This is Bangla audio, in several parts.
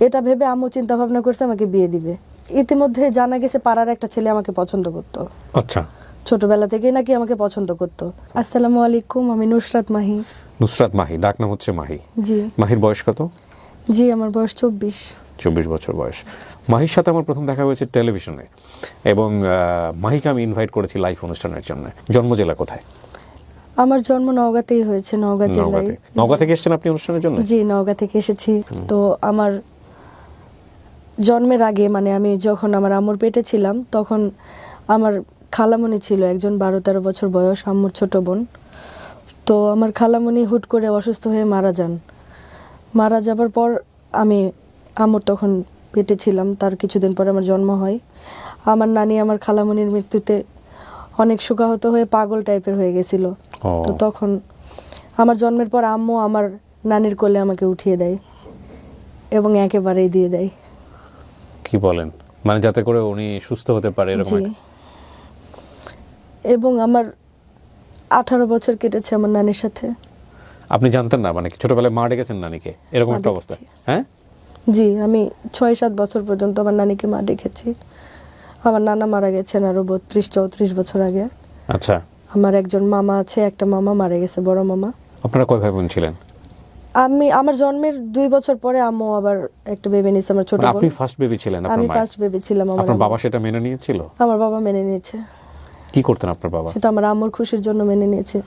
এটা ভেবে আম্মু চিন্তা ভাবনা করছে আমাকে বিয়ে দিবে। ইতিমধ্যে জানা গেছে পাড়ার একটা ছেলে আমাকে পছন্দ করতো। আচ্ছা, ছোটবেলা থেকেই নাকি আমাকে পছন্দ করতো। আসসালামু আলাইকুম, আমি নুসরাত মাহি। নুসরাত মাহি, ডাক নাম হচ্ছে মাহি। জি মাহির বয়স কত? জি, আমার বয়স 24। 24 বছর বয়স। মাহির সাথে আমার প্রথম দেখা হয়েছে টেলিভিশনে, এবং মাহিকে আমি ইনভাইট করেছি লাইভ অনুষ্ঠানের জন্য। জন্ম জেলা কোথায়? আমার জন্ম নওগাঁতেই হয়েছে, নওগাঁ জেলায়। নওগাঁ থেকে এসেছেন আপনি অনুষ্ঠানের জন্য? জি, নওগাঁ থেকে এসেছি। তো আমার জন্মের আগে, মানে আমি যখন আমার আম্মুর পেটে ছিলাম, তখন আমার খালামণি ছিল একজন, 12-13 বছর বয়স, আম্মুর ছোট বোন। তো আমার খালামণি হুট করে অসুস্থ হয়ে মারা যান। মারা যাবার পর আমি আম্মুর তখন পেটে ছিলাম, তার কিছুদিন পর আমার জন্ম হয়। আমার নানি আমার খালামণির মৃত্যুতে অনেক শোকাহত হয়ে পাগল টাইপের হয়ে গেছিল। তো তখন আমার জন্মের পর আম্মু আমার নানির কোলে আমাকে উঠিয়ে দেয় এবং একেবারেই দিয়ে দেয়। কি বলেন? মানে যাতে করে উনি সুস্থ হতে পারে এরকম? জি। এবং আমার 18 বছর কেটেছে আমার নানির সাথে। আপনি জানতেন না, মানে ছোটবেলায় মা ডেকেছেন নানিকে, এরকম একটা অবস্থা? হ্যাঁ জি, আমি 6-7 বছর পর্যন্ত আমার নানিকে মা ডেকেছি। আমার নানা মারা গেছেন আরো 32-34 বছর আগে। আচ্ছা। আমার একজন মামা আছে, একটা মামা মারা গেছে, বড় মামা। আপনারা কয় ভাই বোন ছিলেন? আমার জন্মের 2 বছর পরে আম্মু আবার একটা বেবি নিয়েছে, আমার ছোট বোন। আপনি ফার্স্ট বেবি ছিলেন? আমি ফার্স্ট বেবি ছিলাম। আপনার বাবা সেটা মেনে নিয়েছিল? আমার বাবা মেনে নিয়েছে। কি করতেন আপনার বাবা? সেটা আমার আম্মুর খুশির জন্য মেনে নিয়েছে।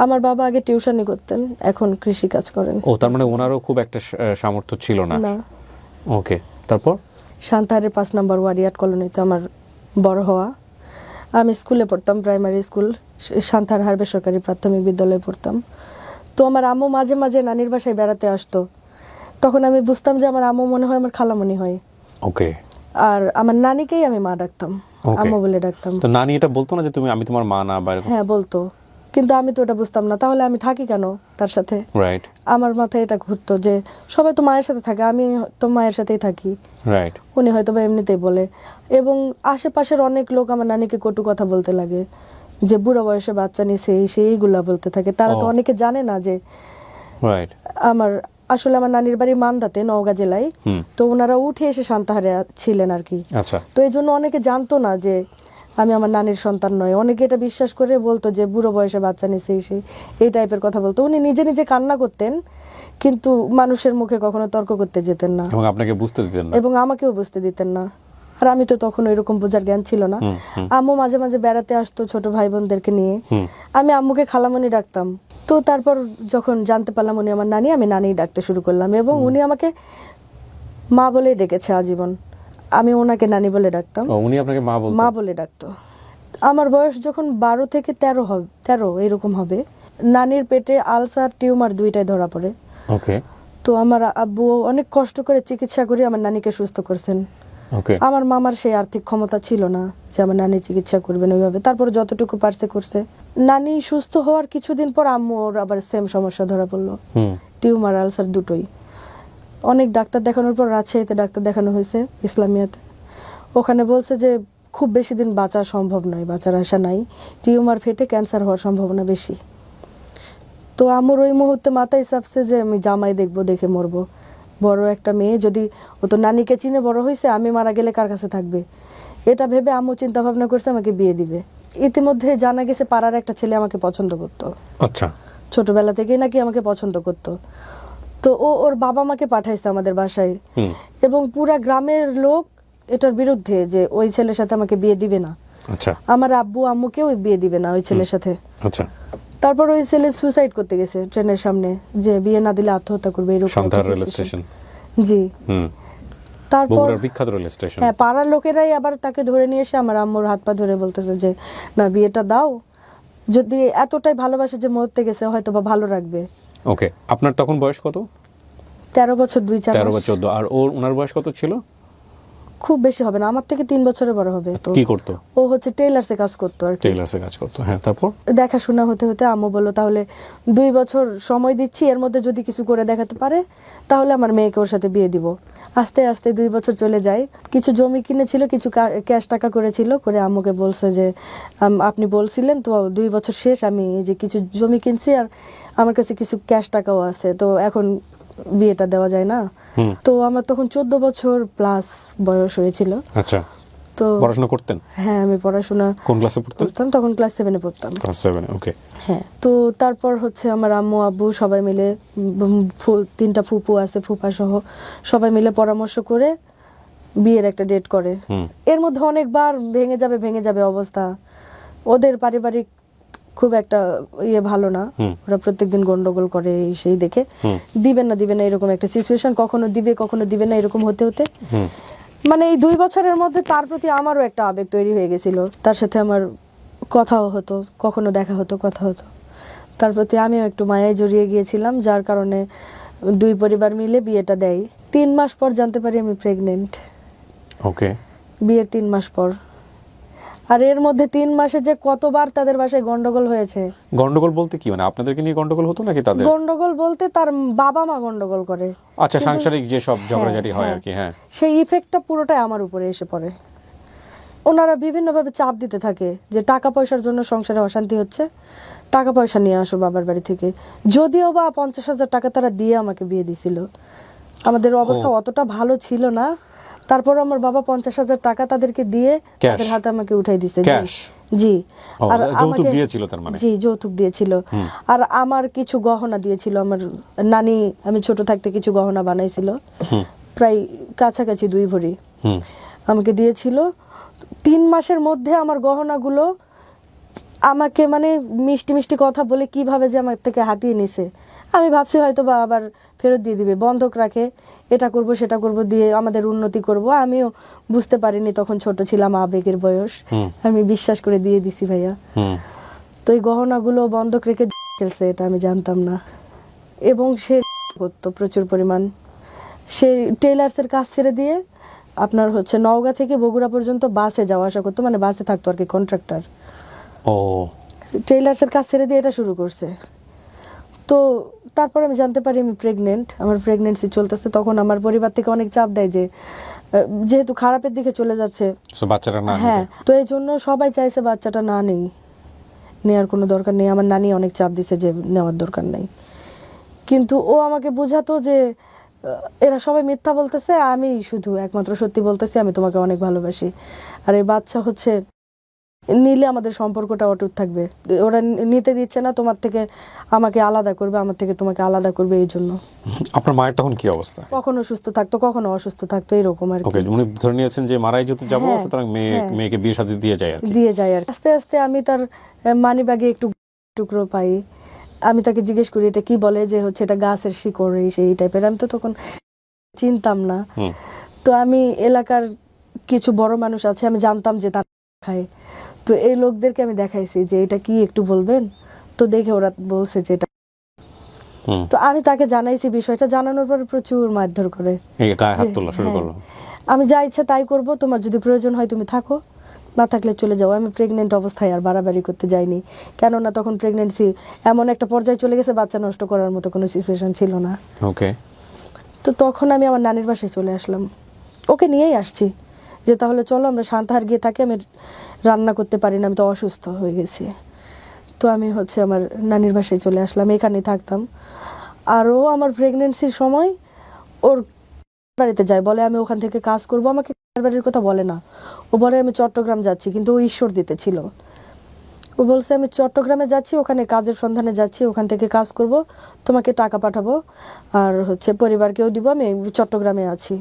আমার বাবা আগে টিউশনি করতেন, এখন কৃষি কাজ করেন। ও, তার মানে ওনারও খুব একটা সামর্থ্য ছিল না? না। ওকে, তারপর? সান্তাহারের 5 নম্বর ওয়ারিয়াট কলোনিতে আমার বড় হওয়া। আমি স্কুলে পড়তাম, প্রাইমারি স্কুল, সান্তাহার হার বেসরকারি প্রাথমিক বিদ্যালয়ে পড়তাম। তো আমার আম্মু মাঝে মাঝে নানির বাসায় বেড়াতে আসতো। তখন আমি বুঝতাম যে আমার আম্মু মনে হয় আমার খালামণি হয়। ওকে। আর আমার নানিকেই আমি মা ডাকতাম, আম্মু বলে ডাকতাম। তো নানি এটা বলতো না যে আমি তোমার মা না? হ্যাঁ বলতো, কিন্তু আমি তো ওটা বুঝতাম না। তাহলে আমি থাকি কেন তার সাথে? রাইট। আমার মাথায় এটা ঘুরতো যে সবাই তো মায়ের সাথে থাকে, আমি তো মায়ের সাথেই থাকি। রাইট। উনি হয়তো বা এমনিতেই বলে। এবং আশেপাশের অনেক লোক আমার নানিকে কটু কথা বলতে লাগে, যে বুড়ো বয়সে বাচ্চা নিছে, সেইগুলা বলতে থাকে। তারা তো অনেকে জানে না যে রাইট। আসলে আমার নানির বাড়ি মান্দাতে, নওগাঁ জেলায়। তো ওনারা উঠে এসে সান্তাহারে ছিলেন আর কি। আচ্ছা। তো এই জন্য অনেকে জানতো না যে আমি আমার নানির সন্তান নয়। অনেকে এটা বিশ্বাস করে বলতো যে বুড়ো বয়সে বাচ্চা নিছে, এই টাইপের কথা বলতো। উনি নিজে নিজে কান্না করতেন, কিন্তু মানুষের মুখে কখনো তর্ক করতে যেতেন না, এবং আপনাকে বুঝতে দিতেন না, এবং আমাকেও বুঝতে দিতেন না। আর আমি তো তখন ওইরকম বোঝার জ্ঞান ছিল না। আম্মু মাঝে মাঝে বেড়াতে আসতো ছোট ভাই বোনদেরকে নিয়ে। আমি আম্মুকে খালামণি ডাকতাম। তো তারপর যখন জানতে পারলাম উনি আমার নানি, আমি নানি ডাকতে শুরু করলাম, এবং উনি আমাকে মা বলে ডেকেছে আজীবন। আমি ওনাকে নানি বলে ডাকতাম। উনি আপনাকে মা বলতেন? মা বলে ডাকতো। আমার বয়স যখন 12 থেকে 13 এরকম হবে, নানির পেটে আলসার টিউমার দুইটাই ধরা পড়ে। ওকে। তো আমার আব্বু অনেক কষ্ট করে চিকিৎসা করে আমার নানিকে সুস্থ করছেন। ওকে। আমার মামার সেই আর্থিক ক্ষমতা ছিল না যে আমার নানি চিকিৎসা করবেন ওইভাবে। তারপর যতটুকু পারছে করছে। নানি সুস্থ হওয়ার কিছুদিন পর আম্মুর আবার সেম সমস্যা ধরা পড়লো, টিউমার আলসার দুটোই। অনেক ডাক্তার দেখানোর পর রাজশাহীতে ডাক্তার দেখানো হয়েছে, ইসলামিয়াতে। ওখানে বলছে যে খুব বেশি দিন বাঁচা সম্ভব নয়, বাঁচার আশা নাই, টিউমার ফেটে ক্যান্সার হওয়ার সম্ভাবনা বেশি। তো আমার ওই মুহূর্তে মাথায় চাপছে যে আমি জামাই দেখবো, দেখে মরবো। বড় একটা মেয়ে, যদি ও তো নানিকে চিনে বড় হয়েছে, আমি মারা গেলে কার কাছে থাকবে? এটা ভেবে আম্মু চিন্তা ভাবনা করছে আমাকে বিয়ে দিবে। ইতিমধ্যে জানা গেছে পাড়ার একটা ছেলে আমাকে পছন্দ করতো। আচ্ছা। ছোটবেলা থেকেই নাকি আমাকে পছন্দ করতো। তো ওর বাবা মাকে পাঠাইছে আমাদের বাসায়, এবং পুরা গ্রামের লোক এটার বিরুদ্ধে যে ওই ছেলের সাথে আমাকে বিয়ে দিবে না। আচ্ছা। আমার আব্বু আম্মুকেও বিয়ে দিবে না ওই ছেলের সাথে। আচ্ছা। তারপর ওই ছেলে সুসাইড করতে গেছে ট্রেনের সামনে, যে বিয়ে না দিলে আত্মহত্যা করবে, এরকম। Santahar rail station. জি। তারপর বগুড়ার বিখ্যাত রেল স্টেশন। হ্যাঁ, পাড়ার লোকেরাই আবার তাকে ধরে নিয়ে এসে আমার আম্মুর হাত পা ধরে বলতেছে যে না, বিয়েটা দাও, যদি এতটাই ভালোবাসে যে মরতে গেছে, হয়তো বা ভালো রাখবে। ওকে। আপনার তখন বয়স কত? 13 বছর 2-4 13 বা 14। আর ওনার বয়স কত ছিল? খুব বেশি হবে না, আমার থেকে 3 বছরের বড় হবে। তো কি করতো? ও হচ্ছে টেইলার্সে কাজ করতো আর কি। টেইলার্সে কাজ করতো, হ্যাঁ। তারপর দেখাশোনা হতে হতে আম্মু বললো তাহলে 2 বছর সময় দিচ্ছি, এর মধ্যে যদি কিছু করে দেখাতে পারে তাহলে আমার মেয়েকে ওর সাথে বিয়ে দিব। আস্তে আস্তে 2 বছর চলে যায়। কিছু জমি কিনেছিল, কিছু ক্যাশ টাকা করেছিল, করে আম্মুকে বলছে যে আপনি বলছিলেন তো 2 বছর শেষ, আমি এই যে কিছু জমি কিনছি আর আমার কাছে কিছু ক্যাশ টাকাও আছে, তো এখন বিয়েটা দেওয়া যায় না। হুম। তো আমার তখন 14 বছর প্লাস বয়স হয়েছিল। আচ্ছা, তো পড়াশোনা করতেন? হ্যাঁ, আমি পড়াশোনা কোন ক্লাসে পড়তেন? করতাম, তখন ক্লাস 7-এ পড়তাম। ক্লাস 7। ওকে। হ্যাঁ, তো তারপর হচ্ছে আমার আম্মু আব্বু সবাই মিলে 3টা ফুপু আছে, ফুপা সহ সবাই মিলে পরামর্শ করে বিয়ের একটা ডেট করে। এর মধ্যে অনেকবার ভেঙে যাবে অবস্থা। ওদের পারিবারিক খুব একটা ভালো না, ওরা প্রত্যেকদিন গন্ডগোল করে সেই দেখে দিবেন না এরকম একটা সিচুয়েশন, কখনো দিবে না এরকম হতে হতে মানে এই 2 বছরের মধ্যে তার প্রতি আমারও একটা আবেগ তৈরি হয়ে গেছিল। তার সাথে আমার কথাও হতো, কখনো দেখা হতো, কথা হতো। তার প্রতি আমিও একটু মায়ায় জড়িয়ে গিয়েছিলাম, যার কারণে 2 পরিবার মিলে বিয়েটা দেয়। 3 মাস পর জানতে পারি আমি প্রেগনেন্ট। ওকে। বিয়ের 3 মাস পর। আর এর মধ্যে 3 মাসে যে কতবার তাদের বাসায় গন্ডগোল হয়েছে। গন্ডগোল বলতে কি, মানে আপনাদেরকে নিয়ে গন্ডগোল হতো নাকি তাদের? গন্ডগোল বলতে তার বাবা মা গন্ডগোল করে। আচ্ছা, সাংসারিক যে সব ঝগড়াঝাটি হয় আর কি। হ্যাঁ, সেই ইফেক্টটা পুরোটাই আমার উপরে এসে পড়ে। ওনারা বিভিন্নভাবে চাপ দিতে থাকে যে টাকা পয়সার জন্য সংসারে অশান্তি হচ্ছে, টাকা পয়সা নিয়ে আসো বাবার বাড়ি থেকে। যদিও বা 50,000 টাকা তারা দিয়ে আমাকে বিয়ে দিছিল, আমাদের অবস্থা অতটা ভালো ছিল না, তারপর আমার বাবা 50,000 টাকা তাদেরকে দিয়ে তাদের হাতে আমাকে উঠাই দিছে। জি, আর যৌতুক দিয়েছিল তার মানে? জি, যৌতুক দিয়েছিল। আর আমার কিছু গহনা দিয়েছিল, আমার নানি আমি ছোট থাকতে কিছু গহনা বানাইছিল, প্রায় কাছাকাছি 2 ভরি আমাকে দিয়েছিল। 3 মাসের মধ্যে আমার গহনাগুলো আমাকে মানে মিষ্টি মিষ্টি কথা বলে কিভাবে যে আমার থেকে হাতিয়ে নিছে। আমি ভাবছি হয়তো বা আবার ফেরত দিয়ে দিবে, বন্ধক রাখে, এটা করব সেটা করব, দিয়ে আমাদের উন্নতি করব। আমিও বুঝতে পারিনি, তখন ছোট ছিলাম, আবেগের বয়স, আমি বিশ্বাস করে দিয়ে দিছি ভাইয়া। তো এই গহনাগুলো বন্ধক রেখে ফেলছে, এটা আমি জানতাম না। এবং সে করতো প্রচুর পরিমাণ। সে টেইলার্সের কাজ ছেড়ে দিয়ে আপনার হচ্ছে নওগাঁ থেকে বগুড়া পর্যন্ত বাসে যাওয়া আসা করতো, মানে বাসে থাকতো আর কি, কন্ট্রাক্টর। টেইলার্সের কাজ ছেড়ে দিয়ে এটা শুরু করছে। তো তারপর আমি জানতে পারি আমি প্রেগনেন্ট, আমার প্রেগনেন্সি চলতেছে। তখন আমার পরিবার থেকে অনেক চাপ দেয় যে যেহেতু খারাপের দিকে চলে যাচ্ছে বাচ্চাটা না, হ্যাঁ, তো এই জন্য সবাই চাইছে বাচ্চাটা না নেই, নেওয়ার কোনো দরকার নেই। আমার নানি অনেক চাপ দিছে যে নেওয়ার দরকার নেই, কিন্তু ও আমাকে বোঝাতো যে এরা সবাই মিথ্যা বলতেছে, আমি শুধু একমাত্র সত্যি বলতেছি, আমি তোমাকে অনেক ভালোবাসি। আর এই বাচ্চা হচ্ছে নিলে আমাদের সম্পর্কটা অটুট থাকবে, ওরা নিতে দিচ্ছে না, তোমার থেকে আমাকে আলাদা করবে, আমার থেকে তোমাকে আলাদা করবে। এই জন্য আপনার মায়ের তখন কি অবস্থা? কখনো সুস্থ থাকতো, কখনো অসুস্থ থাকতো, এরকম আর কি। উনি ধরে নিয়েছেন যে মারাই যেতে যাবো, সুতরাং মেয়েকে বিয়ে শাদী দিয়ে যায় আর কি। আস্তে আস্তে আমি তার মানি ব্যাগে একটু টুকরো পাই। আমি তাকে জিজ্ঞেস করি এটা কি বলে, যে হচ্ছে এটা গাছের শিকড়, সেই টাইপের। আমি তো তখন চিনতাম না। তো আমি এলাকার কিছু বড় মানুষ আছে, আমি জানতাম যে তারা খায়, তো এই লোকদেরকে আমি দেখাইছি যে এটা কি একটু বলবেন, তো দেখে ওরা বলছে যে এটা। তো আমি তাকে জানাইছি বিষয়টা, জানানোর পরে প্রচুর মারধর করে, গায়ে হাত তোলা শুরু করলো। আমি যা ইচ্ছা তাই করব, তোমার যদি প্রয়োজন হয় তুমি থাকো, না থাকলে চলে যাও। আমি প্রেগনেন্ট অবস্থায় আর বাড়াবাড়ি করতে যাইনি, কেননা তখন প্রেগনেন্সি এমন একটা পর্যায়ে চলে গেছে, বাচ্চা নষ্ট করার মতো কোনো সিচুয়েশন ছিল না। ওকে। তো তখন আমি আমার নানির বাসায় চলে আসলাম, ওকে নিয়েই আসছি যে তাহলে চলো আমরা সান্তাহার গিয়ে থাকি, আমি রান্না করতে পারি না, আমি তো অসুস্থ হয়ে গেছি। তো আমি হচ্ছে আমার নানির বাসায় চলে আসলাম, এখানেই থাকতাম। আরও আমার প্রেগনেন্সির সময় ওর বাড়িতে যায়, বলে আমি ওখান থেকে কাজ করব, আমাকে বাড়ির কথা বলে না, ও বলে আমি চট্টগ্রাম যাচ্ছি, কিন্তু ও ঈশ্বর দিতে ছিল। ও বলছে আমি চট্টগ্রামে যাচ্ছি, ওখানে কাজের সন্ধানে যাচ্ছি, ওখান থেকে কাজ করব, তোমাকে টাকা পাঠাবো, আর হচ্ছে পরিবারকেও দিব, আমি চট্টগ্রামে আছি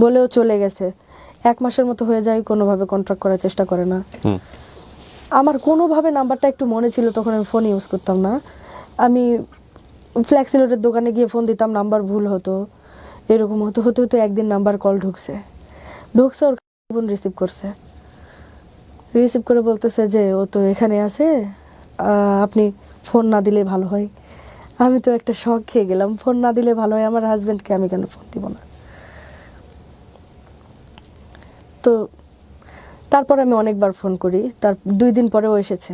বলেও চলে গেছে। 1 মাসের মতো হয়ে যায়, কোনোভাবে কন্ট্যাক্ট করার চেষ্টা করে না। আমার কোনোভাবে নাম্বারটা একটু মনে ছিল, তখন আমি ফোন ইউজ করতাম না, আমি ফ্ল্যাক্সিলোডের দোকানে গিয়ে ফোন দিতাম, নাম্বার ভুল হতো, এরকম হতে হতে হতে একদিন নাম্বার কল ঢুকছে, ওর বোন রিসিভ করছে, রিসিভ করে বলতেছে যে ও তো এখানে আছে, আপনি ফোন না দিলে ভালো হয়। আমি তো একটা শখ খেয়ে গেলাম, ফোন না দিলে ভালো হয়, আমার হাজব্যান্ডকে আমি কেন ফোন দিব না। তো তারপর আমি অনেকবার ফোন করি, তার 2 দিন পরেও এসেছে,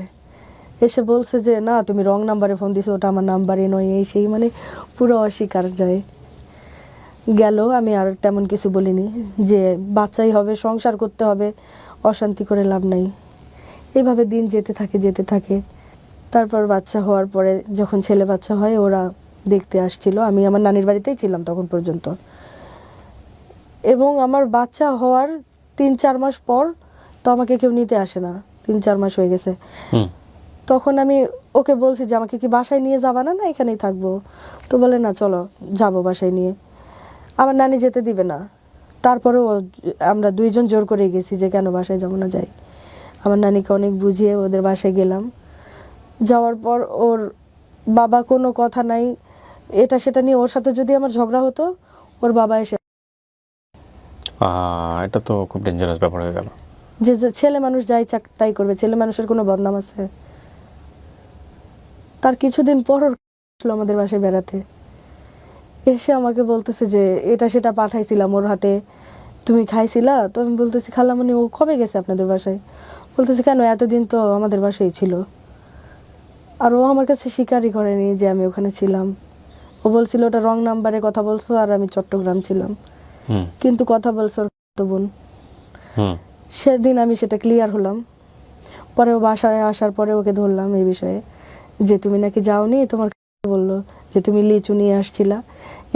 এসে বলছে যে না তুমি রং নাম্বারে ফোন দিছো, ওটা আমার নাম্বারই নয়, এই সেই, মানে পুরো অস্বীকার যায় গেল। আমি আর তেমন কিছু বলিনি, যে বাচ্চাই হবে, সংসার করতে হবে, অশান্তি করে লাভ নাই। এইভাবে দিন যেতে থাকে। তারপর বাচ্চা হওয়ার পরে যখন ছেলে বাচ্চা হয়, ওরা দেখতে আসছিল। আমি আমার নানির বাড়িতেই ছিলাম তখন পর্যন্ত। এবং আমার বাচ্চা হওয়ার 3-4 মাস পর তো আমাকে কেউ নিতে আসে না, 3-4 মাস হয়ে গেছে। তখন আমি ওকে বলছি যে আমাকে কি বাসায় নিয়ে যাবা না, না এখানেই থাকবো? তো বলে না চলো যাবো বাসায় নিয়ে। আমার নানি যেতে দিবে না, তারপরেও আমরা দুইজন জোর করে গেছি যে কেন বাসায় যাবো না, যাই। আমার নানিকে অনেক বুঝিয়ে ওদের বাসায় গেলাম। যাওয়ার পর ওর বাবা কোনো কথা নাই, এটা সেটা নিয়ে ওর সাথে যদি আমার ঝগড়া হতো, ওর বাবা এসে এটা তো খুব ডেঞ্জারাস ব্যাপার হয়ে গেল। যে যে ছেলে মানুষ যাই চাক তাই করবে, ছেলে মানুষের কোনো বদনাম আছে? তার কিছুদিন পর ওর আসলো আমাদের বাসায় বেড়াতে, এসে আমাকে বলতেছে যে এটা সেটা পাঠাইছিলাম ওর হাতে, তুমি খাইছিলা? তো আমি বলতেছি খালামণি ও কবে গেছে আপনাদের বাসায়? বলতেছে কেন, এতদিন তো আমাদের বাসায় ছিল। আর ও আমার কাছে স্বীকারই করেনি যে আমি ওখানে ছিলাম। ও বলছিল ওটা রং নাম্বারে কথা বলছো আর আমি চট্টগ্রাম ছিলাম, কিন্তু কথা বলছো ওর তো বোন। সেদিন আমি সেটা ক্লিয়ার হলাম। পরে ও বাসায় আসার পরে ওকে ধরলাম এই বিষয়ে, যে তুমি নাকি যাওনি, তোমার বললো যে তুমি লিচু নিয়ে আসছিলা,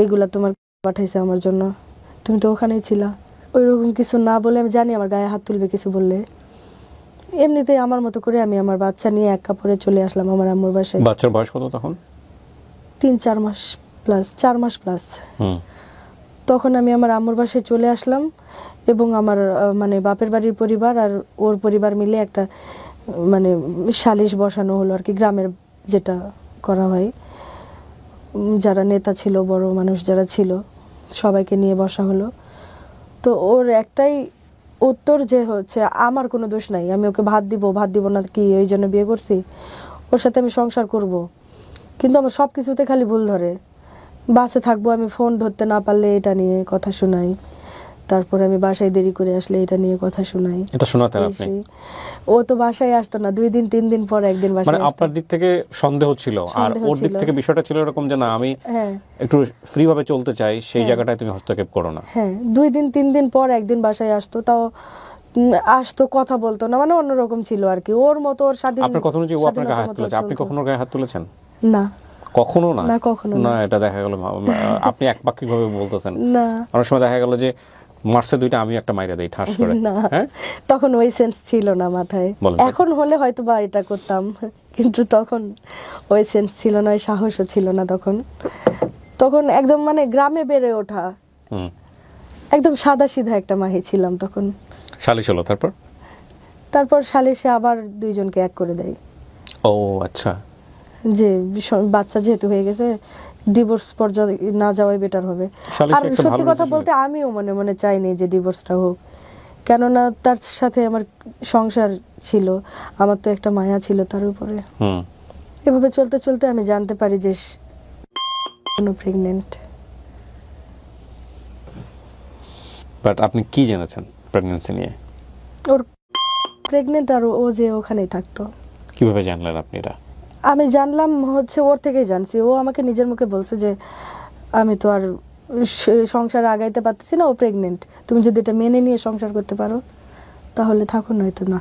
এগুলা তোমার পাঠাইছে আমার জন্য, তুমি তো ওখানেই ছিলা। ওইরকম কিছু না বলে, আমি জানি আমার গায়ে হাত তুলবে কিছু বললে। এমনিতেই আমার মতো করে আমি আমার বাচ্চা নিয়ে এক কাপড়ে চলে আসলাম আমার আম্মুর বাসায়। বাচ্চার বয়স কত তখন? 3-4 মাস প্লাস, 4 মাস প্লাস। তখন আমি আমার আম্মুর বাসায় চলে আসলাম এবং আমার মানে বাপের বাড়ির পরিবার আর ওর পরিবার মিলে একটা মানে সালিশ বসানো হলো আর কি, গ্রামের যেটা করা হয়। যারা নেতা ছিল, বড় মানুষ যারা ছিল, সবাইকে নিয়ে বসা হলো। তো ওর একটাই উত্তর যে হচ্ছে আমার কোনো দোষ নাই, আমি ওকে ভাত দিব না কি ওই জন্য বিয়ে করছি, ওর সাথে আমি সংসার করব। কিন্তু আমার সব কিছুতে খালি ভুল ধরে। বাসে থাকবো, আমি ফোন ধরতে না পারলে এটা নিয়ে কথা শোনাই, তারপরে আমি বাসায় দেরি করে আসলে এটা নিয়ে কথা শোনাই। এটা শোনাতেন আপনি? ও তো বাসায় আসতো না, 2 দিন 3 দিন পর একদিন বাসায় মানে আপনার দিক থেকে সন্দেহ ছিল, আর ওর দিক থেকে বিষয়টা ছিল এরকম যে না আমি একটু ফ্রি ভাবে চলতে চাই, সেই জায়গাটায় তুমি হস্তক্ষেপ করো না। হ্যাঁ, 2 দিন 3 দিন পর একদিন বাসায় আসতো, তাও আসতো, কথা বলতো না, মানে অন্যরকম ছিল আর কি, ওর মতো ওর স্বাধীন। আপনার কথা অনুযায়ী ও আপনার গায়ে হাত তুলেছে, আপনি কখনো গায়ে হাত তুলেছেন? না, কখনো না? না কখনো না, এটা দেখা গেল আপনি একপাক্ষিক ভাবে বলতেছেন। না, অনেক সময় দেখা গেল যে মার্সে দুইটা আমি একটা মাইরা দেই ঠাস করে। না, হ্যাঁ, তখন ওই সেন্স ছিল না মাথায়। এখন হলে হয়তো বা এটা করতাম, কিন্তু তখন ওই সেন্স ছিল না, ওই সাহসও ছিল না তখন। তখন একদম মানে গ্রামে বেড়ে ওঠা, একদম সাদা সিধা একটা মাহি ছিলাম তখন। সালিশ হলো তারপর সালিশে আবার 2 জনকে এক করে দেয়। ও আচ্ছা। যে বাচ্চা যেহেতু হয়ে গেছে, ডিভোর্স পর্যায়ে না যাওয়াই বেটার হবে। আর সত্যি কথা বলতে আমিও মনে মনে চাইনি যে ডিভোর্সটা হোক, কেননা তার সাথে আমার সংসার ছিল, আমার তো একটা মায়া ছিল তার উপরে। এভাবে চলতে চলতে আমি জানতে পারি যে প্রেগনেন্ট। বাট আপনি কি জেনেছেন প্রেগন্যান্সি নিয়ে? ওর প্রেগনেন্ট, আর ও যে ওখানেই থাকতো। কিভাবে জানলেন আপনি এটা? আমি জানলাম হচ্ছে ওর থেকেই জানছি। ও আমাকে নিজের মুখে বলছে যে আমি তো আর সংসার আগাইতে পারতেছি না, ও প্রেগনেন্ট, তুমি যদি এটা মেনে নিয়ে সংসার করতে পারো তাহলে থাকো, নয়তো না।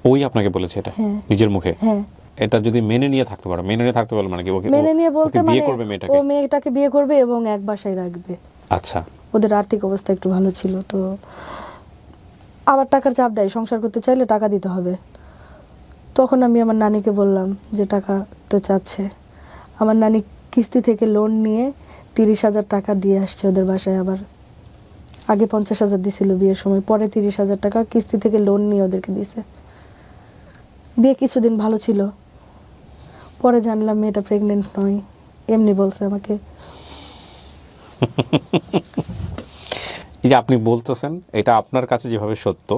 ওই আপনাকে বলেছে এটা নিজের মুখে? হ্যাঁ। এটা যদি মেনে নিয়ে থাকতে পারো, মেনে নিয়ে থাকতে পারো মানে কি? মেনে নিয়ে বলতে বিয়ে মানে করবে মেয়েটাকে? ও মেয়েটাকে বিয়ে করবে এবং এক বাসায় রাখবে। আচ্ছা। ওদের আর্থিক অবস্থা একটু ভালো ছিল, তো আবার টাকার চাপ দেয়, সংসার করতে চাইলে টাকা দিতে হবে। তখন আমি আমার নানিকে বললাম যে টাকা তো চাচ্ছে। আমার নানি কিস্তি থেকে লোন নিয়ে 30,000 টাকা দিয়ে আসছে ওদের বাসায়। আবার আগে 50,000 দিছিল বিয়ের সময়, পরে 30,000 টাকা কিস্তি থেকে লোন নিয়ে ওদেরকে দিছে, দিয়ে কিছুদিন ভালো ছিল। পরে জানলাম মেয়েটা প্রেগনেন্ট নয়, এমনি বলছে আমাকে। এই যে আপনি বলতেছেন এটা আপনার কাছে যেভাবে সত্য,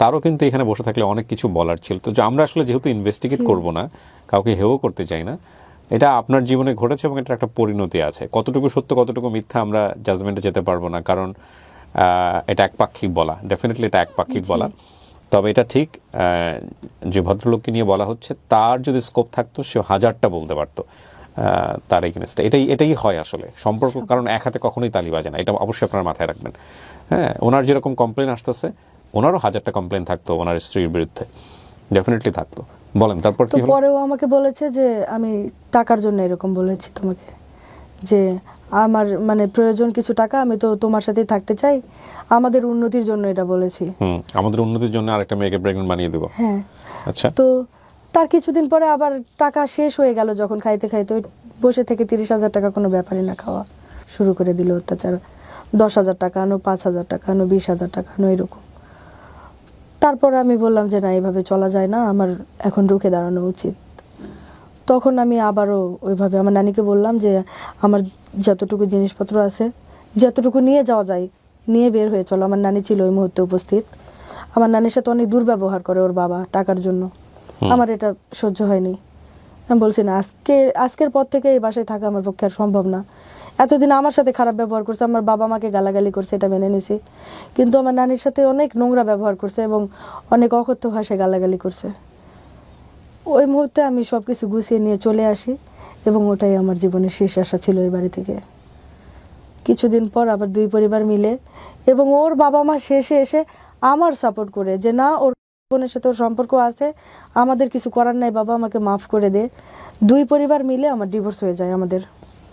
তারও কিন্তু এখানে বসে থাকলে অনেক কিছু বলার ছিল। তো আমরা আসলে যেহেতু ইনভেস্টিগেট করব না, কাউকে হেও করতে চাই না, এটা আপনার জীবনে ঘটেছে এবং এটা একটা পরিণতি আছে। কতটুকু সত্য কতটুকু মিথ্যা আমরা জাজমেন্টে যেতে পারবো না, কারণ এটা একপাক্ষিক বলা, ডেফিনেটলি এটা একপাক্ষিক বলা। তবে এটা ঠিক যে ভদ্রলোককে নিয়ে বলা হচ্ছে, তার যদি স্কোপ থাকতো সে 1000টা বলতে পারতো তার এগেনস্টে। এটাই হয় আসলে সম্পর্ক, কারণ এক হাতে কখনোই তালি বাজে না, এটা অবশ্যই আপনার মাথায় রাখবেন। হ্যাঁ, ওনার যেরকম কমপ্লেন আসতেছে, ওনারও 1000টা কমপ্লেন থাকতো ওনার স্ত্রীর বিরুদ্ধে, ডেফিনেটলি থাকতো। বলেন তারপর তো কি হলো? পরেও আমাকে বলেছে যে আমি টাকার জন্য এরকম বলেছি তোমাকে, যে আমার মানে প্রয়োজন কিছু টাকা, আমি তো তোমার সাথেই থাকতে চাই, আমাদের উন্নতির জন্য এটা বলেছি। আমাদের উন্নতির জন্য আরেকটা মেয়েকে প্রেগন্যান্ট বানিয়ে দেব। হ্যাঁ। আচ্ছা। তো তার কিছুদিন পরে আবার টাকা শেষ হয়ে গেল, যখন খাইতে খাইতে ওই বসে থেকে 30,000 টাকা কোনো ব্যাপারই না, খাওয়া শুরু করে দিল অত্যাচার। 10,000 টাকা আনো, 5,000 টাকা আনো, 20,000 টাকা আনো, এরকম। তারপর আমি বললাম যে না, এভাবে চলা যায় না, আমার এখন রুখে দাঁড়ানো উচিত। তখন আমি আবারও ওইভাবে আমার নানিকে বললাম যে আমার যতটুকু জিনিসপত্র আছে, যতটুকু নিয়ে যাওয়া যায় নিয়ে বের হয়ে চলো। আমার নানি ছিল ওই মুহূর্তে উপস্থিত। আমার নানির সাথে অনেক দুর্ব্যবহার করে ওর বাবা টাকার জন্য। আমার এটা সহ্য হয়নি। আমি বলছি না, আজকের পর থেকে এই বাসায় থাকা আমার পক্ষে আর সম্ভব না। এতদিন আমার সাথে খারাপ ব্যবহার করছে, আমার বাবা মাকে গালাগালি করছে, এটা মেনে নিছি, কিন্তু আমার নানির সাথে অনেক নোংরা ব্যবহার করছে এবং অনেক অকথ্য ভাষায় গালাগালি করছে। ওই মুহূর্তে আমি সব কিছু গুছিয়ে নিয়ে চলে আসি এবং ওটাই আমার জীবনের শেষ আশা ছিল এই বাড়ি থেকে। কিছুদিন পর আবার দুই পরিবার মিলে এবং ওর বাবা মা শেষে এসে আমার সাপোর্ট করে যে না, ওর বোনের সাথে ওর সম্পর্ক আছে, আমাদের কিছু করার নাই, বাবা আমাকে মাফ করে দে। দুই পরিবার মিলে আমার ডিভোর্স হয়ে যায়, আমাদের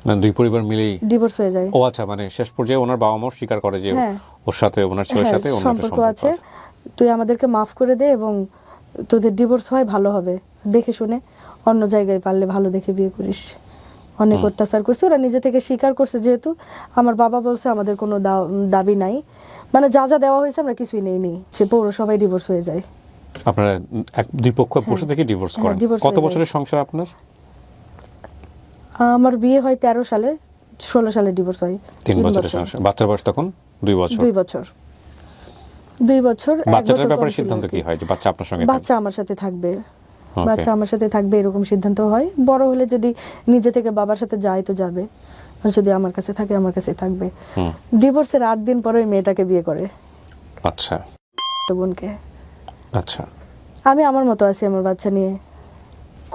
মানে দুই পরিবার মিলেই ডিভোর্স হয়ে যায়। ও আচ্ছা, মানে শেষ পর্যায়ে ওনার বাবা মাও স্বীকার করে যে হ্যাঁ। ওর সাথে, ওনার ছেলের হ্যাঁ, সাথে ওনার একটা সম্পর্ক সম্পর্ক আছে, আছে। তুই আমাদেরকে মাফ করে দে এবং তোদের ডিভোর্স হয় ভালো হবে, দেখে শুনে অন্য জায়গায় পারলে ভালো দেখে বিয়ে করিস। অনেক অত্যাচার করছে, ওরা নিজে থেকে স্বীকার করছে। যেহেতু আমার বাবা বলছে আমাদের কোনো দাবি নাই, মানে যা যা দেওয়া হয়েছে আমরা কিছুই নেইনি, সে পৌরসভায় ডিভোর্স হয়ে যায়। আপনারা দুই পক্ষ বসে থেকে ডিভোর্স হ্যাঁ, করেন। divorce কত হয়ে যায়। বছরের সংসার আপনার? আমার বিয়ে হয় 13 সালে, 16 সালে ডিভোর্স হয়। 3 বছরের সংসার। বাচ্চার বয়স তখন 2 বছর। 2 বছর। 2 বছর। বাচ্চাটার ব্যাপারে সিদ্ধান্ত কি হয় যে বাচ্চা আপনার সঙ্গে বাচ্চা আমার সাথে থাকবে, Okay. বাচ্চা আমার সাথে থাকবে, এরকম সিদ্ধান্ত হয়। বড় হলে যদি নিজে থেকে বাবার সাথে যায় তো যাবে, আর যদি আমার কাছে থাকে আমার কাছে থাকবে। ডিভোর্সের 8 দিন পরে ওই মেয়েটাকে বিয়ে করে, আচ্ছা বোনকে। আচ্ছা। আমি আমার মতো আছি আমার বাচ্চা নিয়ে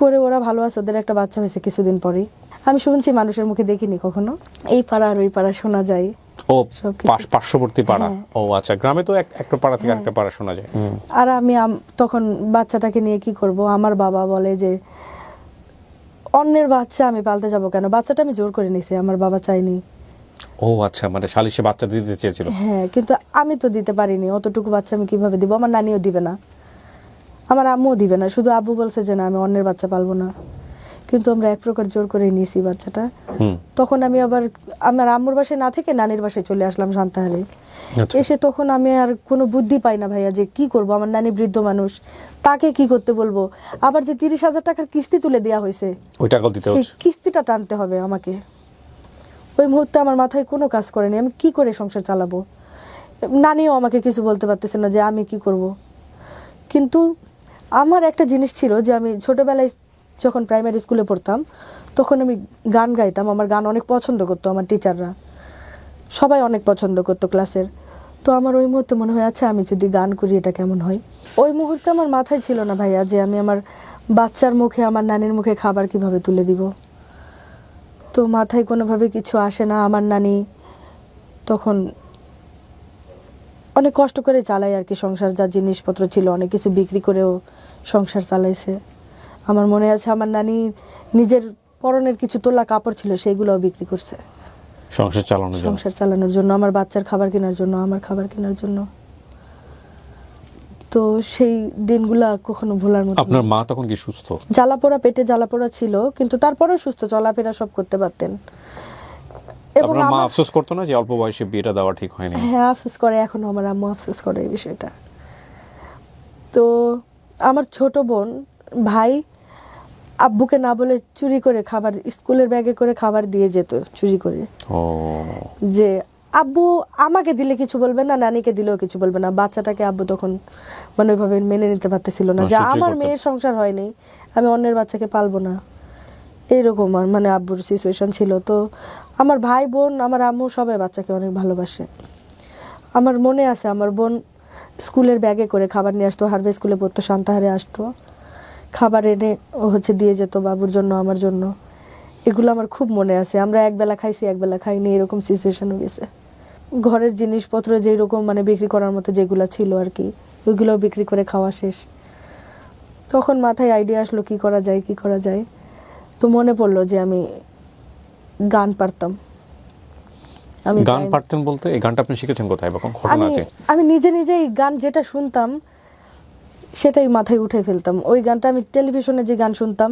করে, ওরা ভালো আছে, ওদের একটা বাচ্চা হয়েছে কিছুদিন পরেই। আমি শুনছি, মানুষের মুখে দেখিনি কখনো, এই পাড়া আর ওই পাড়া শোনা যায়। ও সবকিছু। পার্শ্ববর্তী পাড়া। হ্যাঁ। ও আচ্ছা, গ্রামে তো একটা পাড়া থেকে আরেকটা পাড়া শোনা যায়। আর আমি তখন বাচ্চাটাকে নিয়ে কি করব? আমার বাবা বলে যে অন্যের বাচ্চা আমি পালতে যাব কেন? বাচ্চাটা আমি জোর করে নিছি, আমার বাবা চাইনি। ও আচ্ছা, মানে সালিশে বাচ্চা দিতে চেয়েছিল। হ্যাঁ, কিন্তু আমি তো দিতে পারিনি, অতটুকু বাচ্চা আমি কিভাবে দিব? আমার নানিও দিবে না, আমার আম্মুও দিবে না, শুধু আব্বু বলছে যে না, আমি অন্যের বাচ্চা পালবো না। কিন্তু আমরা এক প্রকার জোর করে নিয়েছি বাচ্চাটা। তখন আমি আবার আমার আম্মুর বাসায় না থেকে নানির বাসায় চলে আসলাম সান্তাহারে। আচ্ছা। এসে তখন আমি আর কোনো বুদ্ধি পাই না ভাইয়া, যে কি করব? আমার নানি বৃদ্ধ মানুষ, তাকে কি করতে বলবো? আবার যে 30,000 টাকার কিস্তি তুলে দেওয়া হয়েছে, ওই টাকাও দিতে সেই হচ্ছে। কিস্তিটা টানতে হবে আমাকে। ওই মুহূর্তে আমার মাথায় কোনো কাজ করেনি, আমি কি করে সংসার চালাবো? নানিও আমাকে কিছু বলতে পারতেছে না যে আমি কি করব। কিন্তু আমার একটা জিনিস ছিল যে আমি ছোটবেলায় যখন প্রাইমারি স্কুলে পড়তাম তখন আমি গান গাইতাম, আমার গান অনেক পছন্দ করতো আমার টিচাররা, সবাই অনেক পছন্দ করতো ক্লাসের। তো আমার ওই মুহূর্তে মনে হয় আচ্ছা আমি যদি গান করি এটা কেমন হয়। ওই মুহূর্তে আমার মাথায় ছিল না ভাইয়া যে আমি আমার বাচ্চার মুখে, আমার নানির মুখে খাবার কিভাবে তুলে দিব। তো মাথায় কোনোভাবে কিছু আসে না। আমার নানি তখন অনেক কষ্ট করে চালাই আর কি সংসার, যা জিনিসপত্র ছিল অনেক কিছু বিক্রি করেও সংসার চালাইছে। আমার মনে আছে আমার নানি নিজের পরনের কিছু তোলা কাপড় ছিল সেগুলোও বিক্রি করছে সংসার চালানোর জন্য। সংসার চালানোর জন্য, আমার বাচ্চার খাবার কেনার জন্য, আমার খাবার কেনার জন্য। তো সেই দিনগুলা কখনো ভোলার মতো না। আপনার মা তখন কি সুস্থ? জ্বালাপোড়া, পেটে জ্বালাপোড়া ছিল, কিন্তু তারপরেও সুস্থ, চলাফেরা সব করতে পারতেন। এবং আপনার মা আমার আফসোস করতো না যে অল্প বয়সে বিয়েটা দেওয়া ঠিক হয়নি? হ্যাঁ, আফসোস করে, এখনো আমার আম্মু আফসোস করে এই বিষয়টা। তো আমার ছোট বোন ভাই আব্বুকে না বলে চুরি করে খাবার, স্কুলের ব্যাগে করে খাবার দিয়ে যেত চুরি করে। ও যে আব্বু আমাকে দিলে কিছু বলবে না, নানিকে দিলেও কিছু বলবে না। বাচ্চাটাকে আব্বু তখন মানে ওইভাবে মেনে নিতে পারতেছিল না যে সহ্যই আমার করতে- মেয়ের সংসার হয়নি, আমি অন্যের বাচ্চাকে পালবো না, এইরকম মানে আব্বুর সিচুয়েশন ছিল। তো আমার ভাই বোন, আমার আম্মু সবাই বাচ্চাকে অনেক ভালোবাসে। আমার মনে আছে আমার বোন স্কুলের ব্যাগে করে খাবার নিয়ে আসতো, হারভে স্কুলে পড়তো, সান্তাহারে আসতো, খাবার এনে ও দিয়ে যেত বাবুর জন্য, আমার জন্য। এগুলো আমার খুব মনে আছে। আমরা একবেলা খাইছি, একবেলা খাইনি, এরকম সিচুয়েশন হয়ে গেছে। ঘরের জিনিসপত্র যেই রকম মানে বিক্রি করার মতো যেগুলো ছিল আর কি, ওইগুলো বিক্রি করে খাওয়া শেষ। তখন মাথায় আইডিয়া আসলো কি করা যায়। তো মনে পড়লো যে আমি গান পারতাম। গান পারতেন বলতে এই গানটা আপনি শিখেছেন কোথায় বা কোন ঘটনা আছে? আমি নিজেই গান যেটা শুনতাম সেটাই মাথায় উঠে ফেলতাম। ওই গানটা আমি টেলিভিশনে যে গান শুনতাম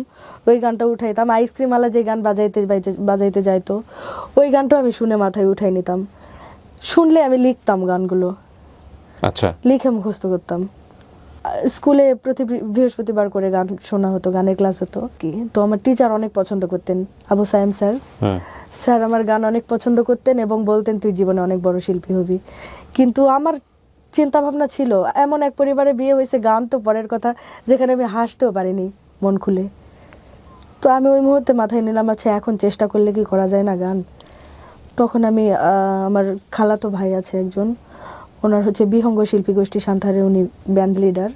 ওই গানটা উঠাইতাম। আইসক্রিম আলা যে গান বাজাইতে যাইতো ওই গানটাও আমি শুনে মাথায় উঠাই নিতাম। শুনলে আমি লিখতাম গানগুলো, আচ্ছা, লিখে মুখস্থ করতাম। স্কুলে প্রতি বৃহস্পতিবার করে গান শোনা হতো, গানের ক্লাস হতো কি। তো আমার টিচার অনেক পছন্দ করতেন, আবু সায়েম স্যার। স্যার আমার গান অনেক পছন্দ করতেন এবং বলতেন তুই জীবনে অনেক বড় শিল্পী হবি। কিন্তু আমার চিন্তা ভাবনা ছিল, এমন এক পরিবারে বিয়ে হয়েছে, গান তো পরের কথা, যেখানে আমি হাসতেও পারিনি মন খুলে। তো আমি ওই মুহূর্তে মাথায় নিলাম, আচ্ছা এখন চেষ্টা করলে কি করা যায় না গান। তখন আমি আমার খালাতো ভাই আছে একজন, ওনার হচ্ছে বিহঙ্গ শিল্পী গোষ্ঠী সান্তাহারে, উনি ব্যান্ড লিডার।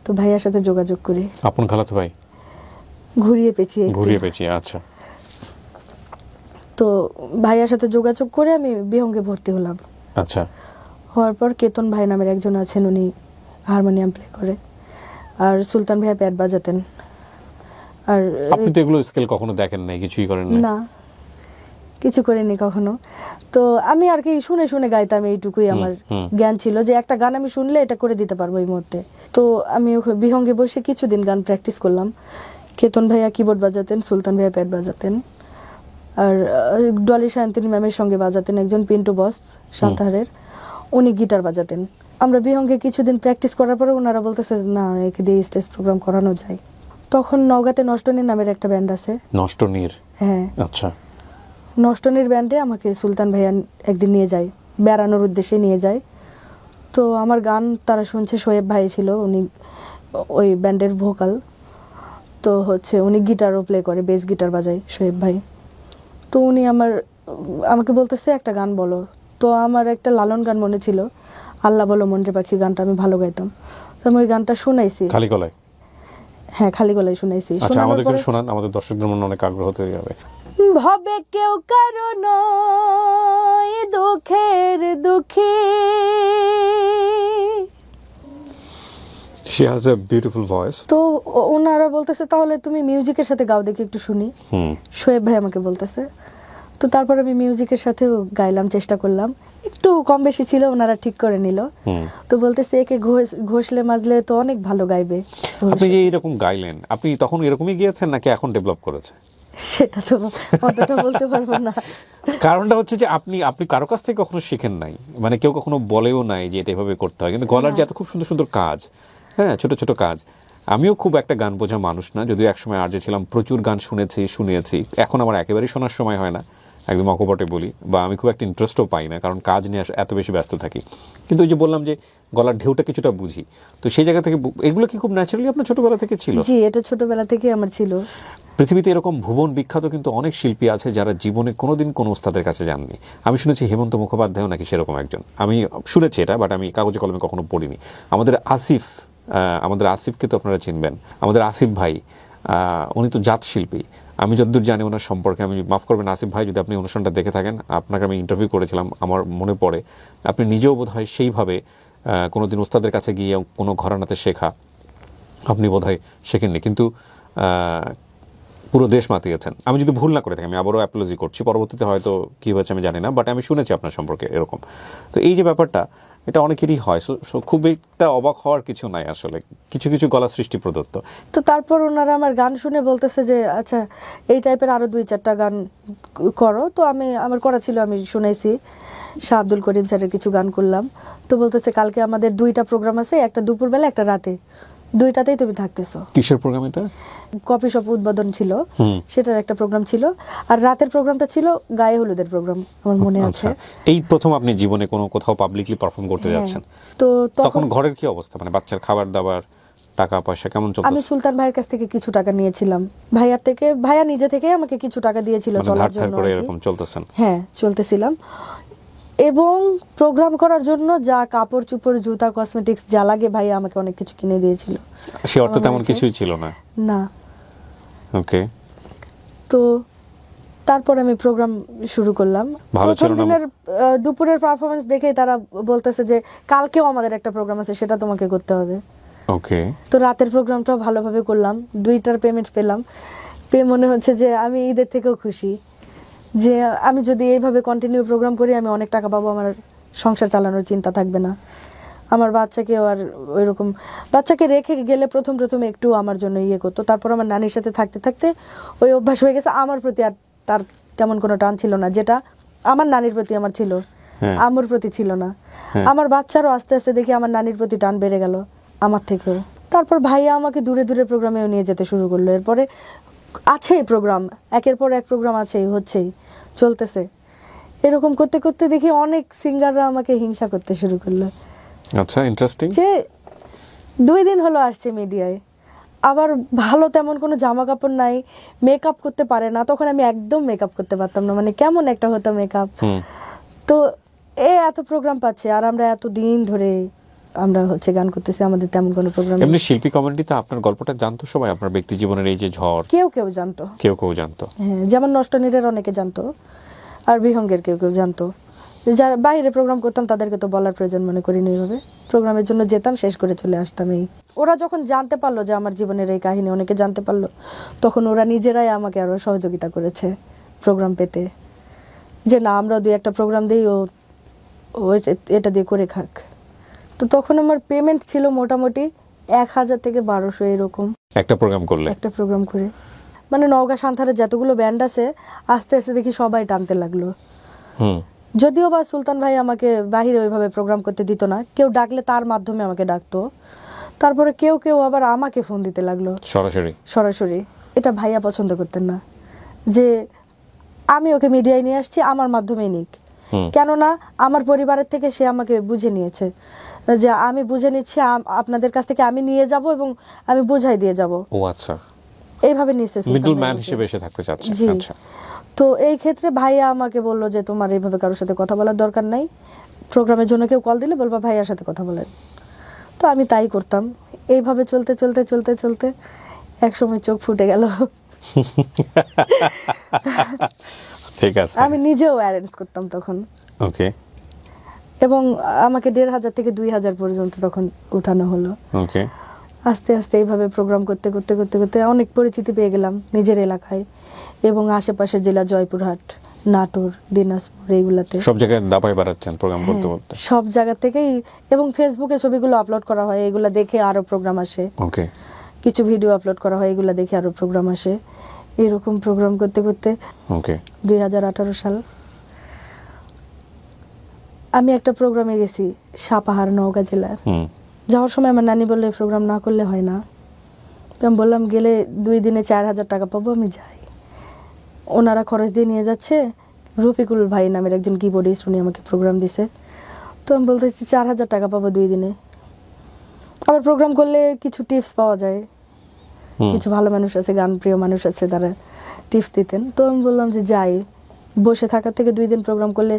তো ভাইয়ার সাথে যোগাযোগ করি। আপন খালাতো ভাই? ঘুরিয়ে পেঁচিয়ে। আচ্ছা। তো ভাইয়ার সাথে যোগাযোগ করে আমি বিহঙ্গে ভর্তি হলাম। আচ্ছা। হওয়ার পর কেতন ভাই নামের একজন আছেন, উনি হারমোনিয়াম প্লে করে, আর সুলতান ভাইয়া প্যাড বাজাতেন। আর আপনি তো এগুলো স্কেল কখনো দেখেন নাই, কিছুই করেন না, কিছু করিনি কখনো। তো আমি আর কি শুনে শুনে গাইতাম, এইটুকুই আমার জ্ঞান ছিল যে একটা গান আমি শুনলে এটা করে দিতে পারবো এই মুহূর্তে। তো আমি বিহঙ্গে বসে কিছুদিন গান প্র্যাকটিস করলাম। কেতন ভাইয়া কিবোর্ড বাজাতেন, সুলতান ভাইয়া প্যাড বাজাতেন, আর ডলি শান্তিনী ম্যামের সঙ্গে বাজাতেন একজন পিন্টু বস সান্তাহারের, উনি গিটার বাজাতেন। আমরা বিহঙ্গে কিছুদিন প্র্যাকটিস করার পরে ওনারা বলতেছে না, একে দিয়ে স্টেজ প্রোগ্রাম করানো যায়। তখন নওগাঁতে নষ্টনীর নামের একটা ব্যান্ড আছে। নষ্টনীর? হ্যাঁ। আচ্ছা। নষ্টনীর ব্যান্ডে আমাকে সুলতান ভাইয়া একদিন নিয়ে যায়, বেড়ানোর উদ্দেশ্যে নিয়ে যায়। তো আমার গান তারা শুনছে, শোয়েব ভাই ছিল উনি ওই ব্যান্ডের ভোকাল। তো হচ্ছে উনি গিটারও প্লে করে, বেস গিটার বাজায় শোয়েব ভাই। তো উনি আমাকে বলতেছে একটা গান বলো। তো আমার একটা লালন গান মনে ছিল, আল্লাহ বলো মনরে পাখি, গানটা আমি ভালো গাইতাম। তো আমি ওই গানটা শুনাইছি খালি গলায়? হ্যাঁ, খালি গলায় শুনাইছি। আচ্ছা, আমাদেরকে শোনান, আমাদের দর্শকদের মনে অনেক আগ্রহ তৈরি হবে। ভবে কেউ কারণ দুঃখের দুঃখী। She has a beautiful voice. তো ওনারা বলতেছে তাহলে তুমি মিউজিকের সাথে গাও, দেখি একটু শুনি। শোয়েব ভাই আমাকে বলতেছে। তো তারপর আমি মিউজিকের সাথেও গাইলাম, চেষ্টা করলাম, একটু কম বেশি ছিল, ওনারা ঠিক করে নিল। তো বলতেছে একে ঘষলে মাজলে তো অনেক ভালো গাইবে। আপনি যে এরকম গাইলেন, আপনি তখন এরকমই গিয়েছেন নাকি এখন ডেভেলপ করেছে? সেটা তো অতটা বলতে পারবো না। কারণটা হচ্ছে যে আপনি কারো কাছ থেকে কখনো শিখেন নাই, মানে কেউ কখনো বলেও নাই যে এটা এভাবে করতে হয়। কিন্তু গলার যে এত খুব সুন্দর সুন্দর কাজ, হ্যাঁ, ছোট ছোট কাজ। আমিও খুব একটা গান বোঝা মানুষ না, যদিও একসময় আর্জে ছিলাম, প্রচুর গান শুনিয়েছি। এখন আমার একেবারেই শোনার সময় হয় না, একদম অকপটে বলি, বা আমি খুব একটা ইন্টারেস্টও পাই না, কারণ কাজ নিয়ে এত বেশি ব্যস্ত থাকি। কিন্তু ওই যে বললাম যে গলার ঢেউটা কিছুটা বুঝি, তো সেই জায়গা থেকে এগুলো কি খুব ন্যাচারালি আপনার ছোটবেলা থেকে ছিল? জি, এটা ছোটবেলা থেকে আমার ছিল। পৃথিবীতে এরকম ভুবন বিখ্যাত কিন্তু অনেক শিল্পী আছে যারা জীবনে কোনোদিন কোনো ওস্তাদের কাছে যাননি। আমি শুনেছি হেমন্ত মুখোপাধ্যায়ও নাকি সেরকম একজন। আমি শুনেছি এটা, বাট আমি কাগজে কলমে কখনো পড়িনি। আমাদের আসিফকে তো আপনারা চিনবেন, আমাদের আসিফ ভাই, উনি তো জাত শিল্পী। আমি যতদূর জানি ওনার সম্পর্কে, আমি মাফ করবেন আসিফ ভাই যদি আপনি অনুষ্ঠানটা দেখে থাকেন, আপনাকে আমি ইন্টারভিউ করেছিলাম, আমার মনে পড়ে আপনি নিজেও বোধহয় সেইভাবে কোনোদিন ওস্তাদের কাছে গিয়ে কোনো ঘরানাতে শেখা আপনি বোধহয় শেখেননি, কিন্তু পুরো দেশ মাতিয়েছেন। আমি যদি ভুল না করে থাকি, আমি আবারও অ্যাপোলজি করছি, পরবর্তীতে হয়তো কী হয়েছে আমি জানি না, বাট আমি শুনেছি আপনার সম্পর্কে এরকম। তো এই যে ব্যাপারটা, এটা অনেকেরই হয়, খুব একটা অবাক হওয়ার কিছু নাই আসলে, কিছু কিছু গলা সৃষ্টি প্রদত্ত। তো তারপর ওনারা আমার গান শুনে বলতেছে যে আচ্ছা এই টাইপের আরো 2-4টা গান করো। তো আমার করা ছিল, আমি শুনেছি, শাহ আব্দুল করিম স্যারের কিছু গান করলাম। তো বলতেছে কালকে আমাদের 2টা প্রোগ্রাম আছে, একটা দুপুরবেলা একটা রাতে, 2টাতেই তুমি থাকতেছো। কিসের প্রোগ্রাম এটা? কফি শপ উদ্বোধন ছিল, সেটার একটা প্রোগ্রাম ছিল, আর রাতের প্রোগ্রামটা ছিল গায়ে হলুদের প্রোগ্রাম, আমার মনে আছে। এই প্রথম আপনি জীবনে কোথাও পাবলিকলি পারফর্ম করতে যাচ্ছেন, তো তখন ঘরের কি অবস্থা, মানে বাচ্চার খাবার দাবার, টাকা পয়সা কেমন চলছে? আমি সুলতান ভাইয়ের কাছ থেকে কিছু টাকা নিয়েছিলাম, ভাইয়া নিজে থেকে আমাকে কিছু টাকা দিয়েছিল চলার জন্য। এরকম চলতেছেন? হ্যাঁ, চলতেছিলাম। এবং প্রোগ্রাম করার জন্য যা কাপড় চোপড়, জুতা, কসমেটিক্স যা লাগে, ভাইয়া আমাকে অনেক কিছু কিনে দিয়েছিল। সে অর্থে তেমন কিছুই ছিল না? না। ওকে। তো তারপর আমি প্রোগ্রাম শুরু করলাম। প্রথম দিনের দুপুরের পারফরমেন্স দেখে তারা বলতেছে যে কালকেও আমাদের একটা প্রোগ্রাম আছে, সেটা তোমাকে করতে হবে। ওকে। তো রাতের প্রোগ্রামটাও ভালোভাবে করলাম, 2টার পেমেন্ট পেলাম, পেয়ে মনে হচ্ছে যে আমি ঈদের থেকেও খুশি, যে আমি যদি এইভাবে কন্টিনিউ প্রোগ্রাম করি আমি অনেক টাকা পাবো, আমার সংসার চালানোর চিন্তা থাকবে না, আমার বাচ্চাকেও আর ওইরকম, বাচ্চাকে রেখে গেলে প্রথম প্রথম একটু আমার জন্য ইয়ে করতো, তারপর আমার নানির সাথে থাকতে থাকতে ওই অভ্যাস হয়ে গেছে, আমার প্রতি আর তার তেমন কোনো টান ছিল না, যেটা আমার নানির প্রতি আমার ছিল, হ্যাঁ। আমার প্রতি ছিল না। হ্যাঁ। আমার বাচ্চারও আস্তে আস্তে দেখি আমার নানির প্রতি টান বেড়ে গেল আমার থেকেও। তারপর ভাইয়া আমাকে দূরে দূরে প্রোগ্রামেও নিয়ে যেতে শুরু করলো, এরপরে আছেই প্রোগ্রাম, একের পর এক প্রোগ্রাম আছেই, হচ্ছেই, চলতেছে। এরকম করতে করতে দেখি অনেক সিঙ্গাররা আমাকে হিংসা করতে শুরু করলো, আচ্ছা, ইন্টারেস্টিং। যে 2 দিন হলো আসছে মিডিয়ায়, আবার ভালো তেমন কোনো জামা কাপড় নাই, মেকআপ করতে পারে না, তখন আমি একদম মেকআপ করতে পারতাম না, মানে কেমন একটা হতো মেকআপ। তো এত প্রোগ্রাম পাচ্ছে আর আমরা এত দিন ধরে আমরা হচ্ছে গান করতেছি, আমাদের তেমন কোনো প্রোগ্রাম এমনি শিল্পী কমিউনিটিতে আপনার গল্পটা জানতো সবাই, আপনার ব্যক্তি জীবনের এই যে ঝড়? কেউ কেউ জানতো, কেউ কেউ জানতো। হ্যাঁ, যেমন নষ্টনীরের অনেকে জানতো, আর বিহঙ্গের কেউ কেউ জানতো। যারা বাইরে প্রোগ্রাম করতাম তাদেরকে তো বলার প্রয়োজন মনে করিনি, এইভাবে প্রোগ্রামের জন্য যেতাম, শেষ করে চলে আসতাম। এই ওরা যখন জানতে পারলো যে আমার জীবনের এই কাহিনী অনেকে জানতে পারলো, তখন ওরা নিজেরাই আমাকে আরো সহযোগিতা করেছে প্রোগ্রাম পেতে, যে না আমরা 2-1টা প্রোগ্রাম দিই, ও এটা দিয়ে করে খাক। তো তখন আমার পেমেন্ট ছিল মোটামুটি 1000 থেকে 1200 এরকম একটা প্রোগ্রাম করলে? একটা প্রোগ্রাম করে, মানে নওগাঁ সান্থারে যতগুলো ব্যান্ড আছে আস্তে আস্তে দেখি সবাই টানতে লাগলো। যদিও বা সুলতান ভাই আমাকে বাহিরে ওইভাবে প্রোগ্রাম করতে দিত না, কেউ ডাকলে তার মাধ্যমে আমাকে ডাকতো, তারপরে কেউ কেউ আবার আমাকে ফোন দিতে লাগলো সরাসরি। এটা ভাইয়া পছন্দ করতেন না, যে আমি ওকে মিডিয়ায় নিয়ে আসছি, আমার মাধ্যমেই নিক, কেননা আমার পরিবারের থেকে সে আমাকে বুঝে নিয়েছে, যে আমি বুঝে নিচ্ছি, আপনাদের কাছ থেকে আমি নিয়ে যাব এবং আমি বুঝাই দিয়ে যাব। ও আচ্ছা, এইভাবে নিছে মিডলম্যান হিসেবে এসে থাকতে চাচ্ছে। আচ্ছা। তো এই ক্ষেত্রে ভাইয়া আমাকে বললো যে তোমার এইভাবে কারোর সাথে কথা বলার দরকার নাই, প্রোগ্রামের জন্য কেউ কল দিলে বলবা ভাইয়ার সাথে কথা বলেন। তো আমি তাই করতাম। এইভাবে চলতে চলতে চলতে চলতে এক সময় চোখ ফুটে গেল। ঠিক আছে। আমি নিজেও অ্যারেঞ্জ করতাম তখন। ওকে। এবং আমাকে 1500 থেকে 2000 পর্যন্ত তখন উঠানো হলো। ওকে। আস্তে আস্তে এইভাবে প্রোগ্রাম করতে করতে করতে করতে অনেক পরিচিতি পেয়ে গেলাম নিজের এলাকায় এবং আশেপাশের জেলা, জয়পুরহাট, নাটোর, দিনাজপুর, এইগুলাতে সব জায়গায় দাপাই বাড়াচ্ছেন প্রোগ্রাম করতে করতে? সব জায়গা থেকেই, এবং ফেসবুকে ছবিগুলো আপলোড করা হয়, এগুলা দেখে আরো প্রোগ্রাম আসে। ওকে। কিছু ভিডিও আপলোড করা হয়, এগুলা দেখে আরো প্রোগ্রাম আসে। এরকম প্রোগ্রাম করতে করতে ওকে 2018 সাল আমি একটা প্রোগ্রামে গেছি সাপাহার, নওগাঁ জেলার। যাওয়ার সময় আমার নানি বললে প্রোগ্রাম না করলে হয় না, তো আমি বললাম গেলে 2 দিনে 4000 টাকা পাবো, আমি যাই। ওনারা খরচ দিয়ে নিয়ে যাচ্ছে, রফিকুল ভাই নামের একজন কিবোর্ডিস্ট, উনি আমাকে প্রোগ্রাম দিছে। তো আমি বলতেছি 4000 টাকা পাবো 2 দিনে। আবার প্রোগ্রাম করলে কিছু টিপস পাওয়া যায়, কিছু ভালো মানুষ আছে, গান প্রিয় মানুষ আছে, তারা টিপস দিতেন। তো আমি বললাম যে যাই, বসে থাকার থেকে 2 দিন প্রোগ্রাম করলে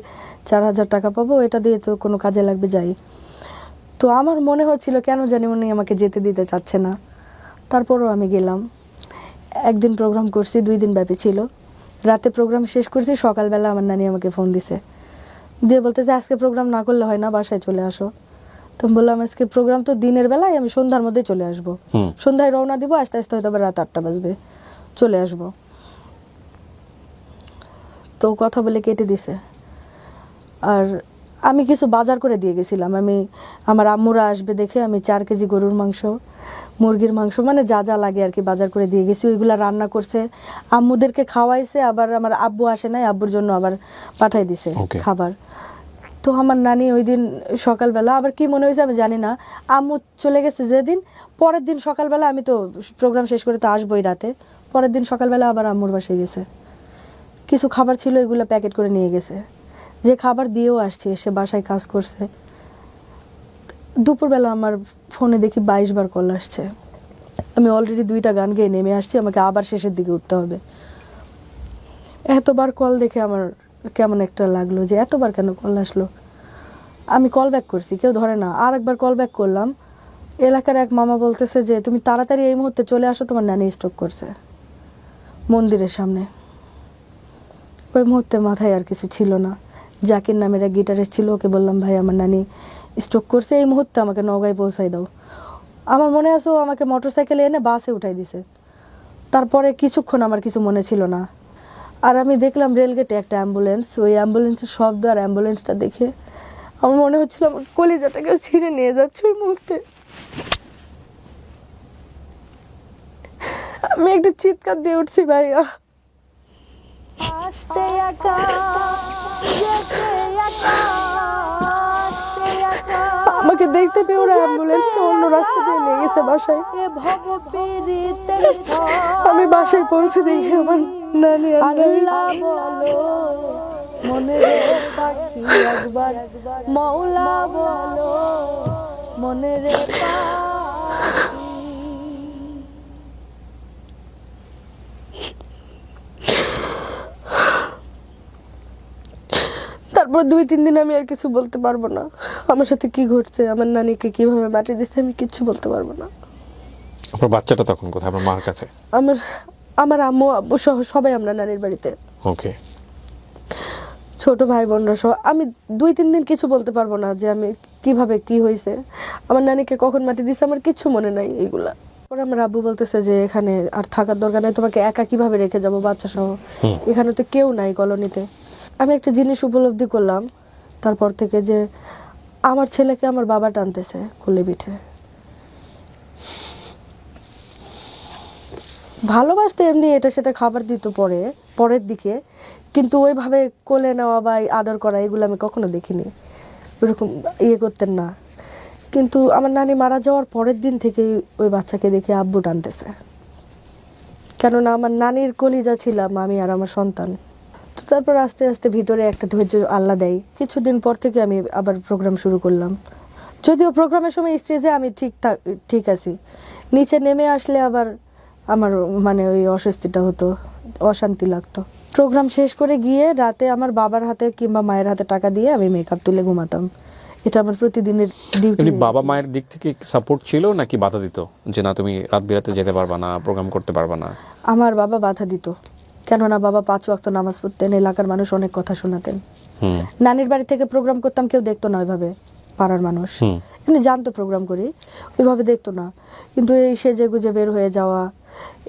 4000 টাকা পাবো, এটা দিয়ে তো কোনো কাজে লাগবে, যাই। তো আমার মনে হচ্ছিল কেন জানি উনি আমাকে যেতে দিতে চাচ্ছে না, তারপরও আমি গেলাম। একদিন প্রোগ্রাম করছি, 2 দিন ব্যাপী ছিল। রাতে প্রোগ্রাম শেষ করছি, সকালবেলা আমার নানি আমাকে ফোন দিছে, দিয়ে বলতেছে আজকে প্রোগ্রাম না করলে হয় না, বাসায় চলে আসো। তো আমি বললাম আজকে প্রোগ্রাম তো দিনের বেলায়, আমি সন্ধ্যার মধ্যে চলে আসবো, সন্ধ্যায় রওনা দিব, আস্তে আস্তে হয়তো রাত 8টা বাজবে, চলে আসবো। তো কথা বলে কেটে দিছে। আর আমি কিছু বাজার করে দিয়ে গেছিলাম, আমার আম্মুরা আসবে দেখে আমি 4 কেজি গরুর মাংস, মুরগির মাংস, মানে যা যা লাগে আর কি বাজার করে দিয়ে গেছি। ওইগুলা রান্না করছে, আম্মুদেরকে খাওয়াইছে, আবার আমার আব্বু আসে নাই, আব্বুর জন্য আবার পাঠাই দিছে খাবার। তো আমার নানি ওই দিন সকালবেলা আবার কি মনে হয়েছে আমি জানি না, আম্মু চলে গেছে যেদিন, পরের দিন সকালবেলা, আমি তো প্রোগ্রাম শেষ করে তো আসবোই রাতে, পরের দিন সকালবেলা আবার আম্মুর বাসায় গেছে, কিছু খাবার ছিল এগুলো প্যাকেট করে নিয়ে গেছে, যে খাবার দিয়েও আসছে, এসে বাসায় কাজ করছে। দুপুরবেলা আমার ফোনে দেখি 22 বার কল আসছে, আমি অলরেডি 2টা গান গেয়ে নেমে আসছি, আমাকে আবার শেষের দিকে উঠতে হবে। এতবার কল দেখে আমার কেমন একটা লাগলো, যে এতবার কেন কল আসলো। আমি কল ব্যাক করছি, কেউ ধরে না। আর একবার কল ব্যাক করলাম, এলাকার এক মামা বলতেছে যে তুমি তাড়াতাড়ি এই মুহূর্তে চলে আসো, তোমার নানি স্ট্রোক করছে মন্দিরের সামনে। ওই মুহূর্তে মাথায় আর কিছু ছিল না। জাকির নামের এক গিটারিস্ট ছিল, ওকে বললাম ভাই আমার নানি স্ট্রোক করছে, এই মুহূর্তে আমাকে নওগাঁয় পৌঁছাই দাও। আমার মনে আছে ও আমাকে মোটরসাইকেলে এনে বাসে উঠাই দিছে। তারপরে কিছুক্ষণ আমার কিছু মনে ছিল না। আর আমি দেখলাম রেলগেটে একটা অ্যাম্বুলেন্স, ওই অ্যাম্বুলেন্সের শব্দ আর অ্যাম্বুলেন্সটা দেখে আমার মনে হচ্ছিল আমার কলিজাটাকে ছিঁড়ে নিয়ে যাচ্ছে ওই মুহূর্তে। আমি একটা চিৎকার দিয়ে উঠছি ভাইয়া। আমাকে দেখতে পেয়ে ওরা অ্যাম্বুলেন্সটা অন্য রাস্তা দিয়ে নিয়ে গেছে বাসায়। আমি বাসায় পৌঁছে দেখি আমার নানি আল্লাহ বলো মনে রে পাখি একবার মওলা বলো মনে রে পাখি। তারপর 2-3 দিন আমি আর কিছু বলতে পারবো না। আমার সাথে কি ঘটছে, আমার নানিকে কিভাবে মাটি দিচ্ছে, আমি কিচ্ছু বলতে পারবো না। আপনার বাচ্চাটা তখন কোথায়? আপনার মার কাছে? আমার আম্মু আব্বু সহ সবাই আমরা নানির বাড়িতে। ওকে। ছোট ভাই বোনরা সহ। আমি 2-3 দিন কিছু বলতে পারবো না যে আমি কিভাবে কি হয়েছে, আমার নানিকে কখন মাটি দিচ্ছে, আমার কিচ্ছু মনে নাই এইগুলা। পরে আমার আব্বু বলতেছে যে এখানে আর থাকার দরকার নাই, তোমাকে একা কিভাবে রেখে যাবো বাচ্চা সহ, এখানে তো কেউ নাই কলোনিতে। আমি একটা জিনিস উপলব্ধি করলাম তারপর থেকে, যে আমার ছেলেকে আমার বাবা টানতেছে কোলে পিঠে। ভালোবাসতে এমনি এটা সেটা খাবার দিত পরের দিকে, কিন্তু ওইভাবে কোলে নেওয়া বা আদর করা এগুলো আমি কখনো দেখিনি, ওরকম করতেন না। কিন্তু আমার নানি মারা যাওয়ার পরের দিন থেকে ওই বাচ্চাকে দেখে আব্বু টানতেছে, কেননা আমার নানির কলিজা ছিলাম আমি আর আমার সন্তান। তো তারপর আস্তে আস্তে ভিতরে একটা ধৈর্য আল্লাহ দেয়। কিছুদিন পর থেকে আমি আবার প্রোগ্রাম শুরু করলাম। যদিও প্রোগ্রামের সময় স্টেজে আমি ঠিক আছি, নিচে নেমে আসলে আবার আমার মানে ওই অস্বস্তিটা হতো, অশান্তি লাগতো। প্রোগ্রাম শেষ করে গিয়ে রাতে আমার বাবার হাতে কিংবা মায়ের হাতে টাকা দিয়ে আমি মেকআপ তুলে ঘুমাতাম। এটা আমার প্রতিদিনের ডিউটি। বাবা মায়ের দিক থেকে সাপোর্ট ছিল নাকি বাধা দিত যে না তুমি রাত বিরাতে যেতে পারবা না, প্রোগ্রাম করতে পারবা না? আমার বাবা বাধা দিত, কেননা বাবা 5 ওয়াক্ত নামাজ পড়তেন, এলাকার মানুষ অনেক কথা শোনাতেন। নানির বাড়ি থেকে প্রোগ্রাম করতাম, কেউ দেখতো না ওইভাবে, পাড়ার মানুষ এমনি জানতো প্রোগ্রাম করি, ওইভাবে দেখতো না। কিন্তু এই সেজে গুজে বের হয়ে যাওয়া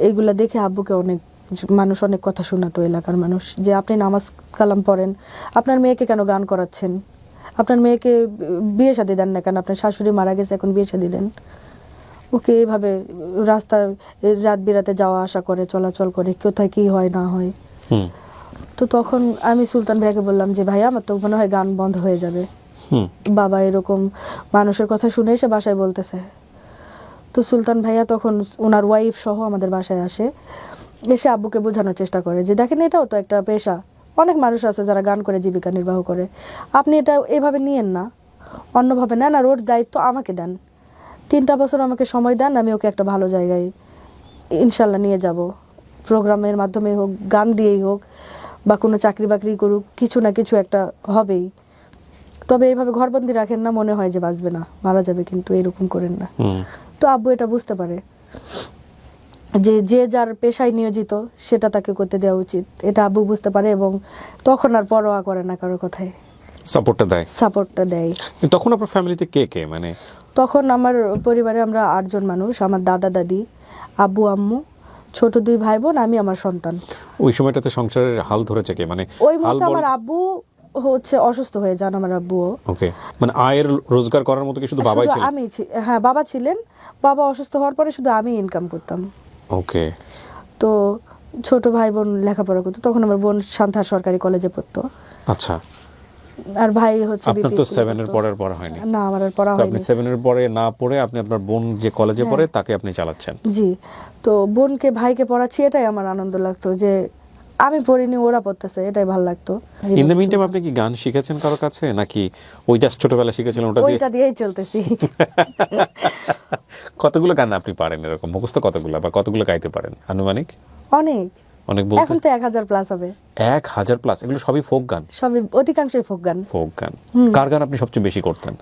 এইগুলা দেখে আব্বুকে মানুষ অনেক কথা শোনাতো, এলাকার মানুষ, যে আপনি নামাজ কালাম পড়েন, আপনার মেয়েকে কেন গান করাচ্ছেন, আপনার মেয়েকে বিয়ে শাদী দেন না কেন, আপনার শাশুড়ি মারা গেছে এখন বিয়ে শাদী দেন। ওকে এইভাবে রাস্তায় রাত বিরাতে যাওয়া আসা করে, চলাচল করে, কোথায় কি হয় না হয়। তো তখন আমি সুলতান ভাইয়াকে বললাম যে ভাইয়া আমার তো মনে হয় গান বন্ধ হয়ে যাবে, বাবা এরকম মানুষের কথা শুনে এসে বাসায় বলতেছে। তো সুলতান ভাইয়া তখন ওনার ওয়াইফ সহ আমাদের বাসায় আসে, এসে আব্বুকে বোঝানোর চেষ্টা করে যে দেখেন এটাও তো একটা পেশা, অনেক মানুষ আছে যারা গান করে জীবিকা নির্বাহ করে, আপনি এটা এভাবে নিয়েন না, অন্যভাবে নেন, আর ওর দায়িত্ব আমাকে দেন, 3টা বছর আমাকে সময় দেন, আমি ওকে একটা ভালো জায়গায় ইনশাল্লাহ নিয়ে যাব, প্রোগ্রামের মাধ্যমে হোক, গান দিয়েই হোক, বা কোনো চাকরি বাকরি করুক, কিছু না কিছু একটা হবেই। তবে এইভাবে ঘরবন্দি রাখেন না, মনে হয় যে বাঁচবে না, মারা যাবে, কিন্তু এরকম করেন না। তো আব্বু এটা বুঝতে পারে যে যে যার পেশায় নিয়োজিত সেটা তাকে করতে দেওয়া উচিত, এটা আব্বু বুঝতে পারে, এবং তখন আর পরোয়া করে না কারো কথায়, সাপোর্টটা দেয়। তখন আপনার ফ্যামিলিতে কে কে, মানে তখন আমার পরিবারে আমরা 8 জন মানুষ, আমার দাদা দাদি, আব্বু আম্মু, ছোট 2 ভাই বোন, আমি আমার সন্তান। ওই সময়টাতে সংসারের হাল ধরেছে কে? মানে ওই মুহূর্তে আমার আব্বু অসুস্থ হয়ে যান, আমার আব্বু। ওকে, মানে আয়ের রোজগার করার মতো কি শুধু বাবাই ছিলেন? আমি হ্যাঁ, বাবা ছিলেন, বাবা অসুস্থ হওয়ার পরে শুধু আমি ইনকাম করতাম। ওকে। তো ছোট ভাই বোন লেখাপড়া করতো, তখন আমার বোন সান্তাহার সরকারি কলেজে পড়তো। আচ্ছা। আর ভাই হচ্ছে আপনার তো 7 এর পরের পড়া হয়নি? না, আমার আর পড়া হয়নি। আপনি 7 এর পরে না পড়ে আপনি আপনার বোন যে কলেজে পড়ে তাকে আপনি চালাচ্ছেন? জি। তো বোনকে ভাইকে পড়াচ্ছি, এটাই আমার আনন্দ লাগতো, যে আমি পড়িনি ওরা পড়তেছে, এটাই ভালো লাগতো। ইন দ্য মিনটাইম আপনি কি গান শিখেছেন কারো কাছে, নাকি ওই জাস্ট ছোটবেলা শিখেছিলেন ওইটা দিয়েই চলতেছি? কতগুলো গান আপনি পারেন এরকম মুখস্থ, কতগুলো বা কতগুলো গাইতে পারেন আনুমানিক? অনেক বলতে এখন তো 1000 প্লাস হবে। 1000 প্লাস? এগুলো সবই ফোক গান? সবই, অধিকাংশই ফোক গান। কার গান আপনি সবচেয়ে বেশি করতেন?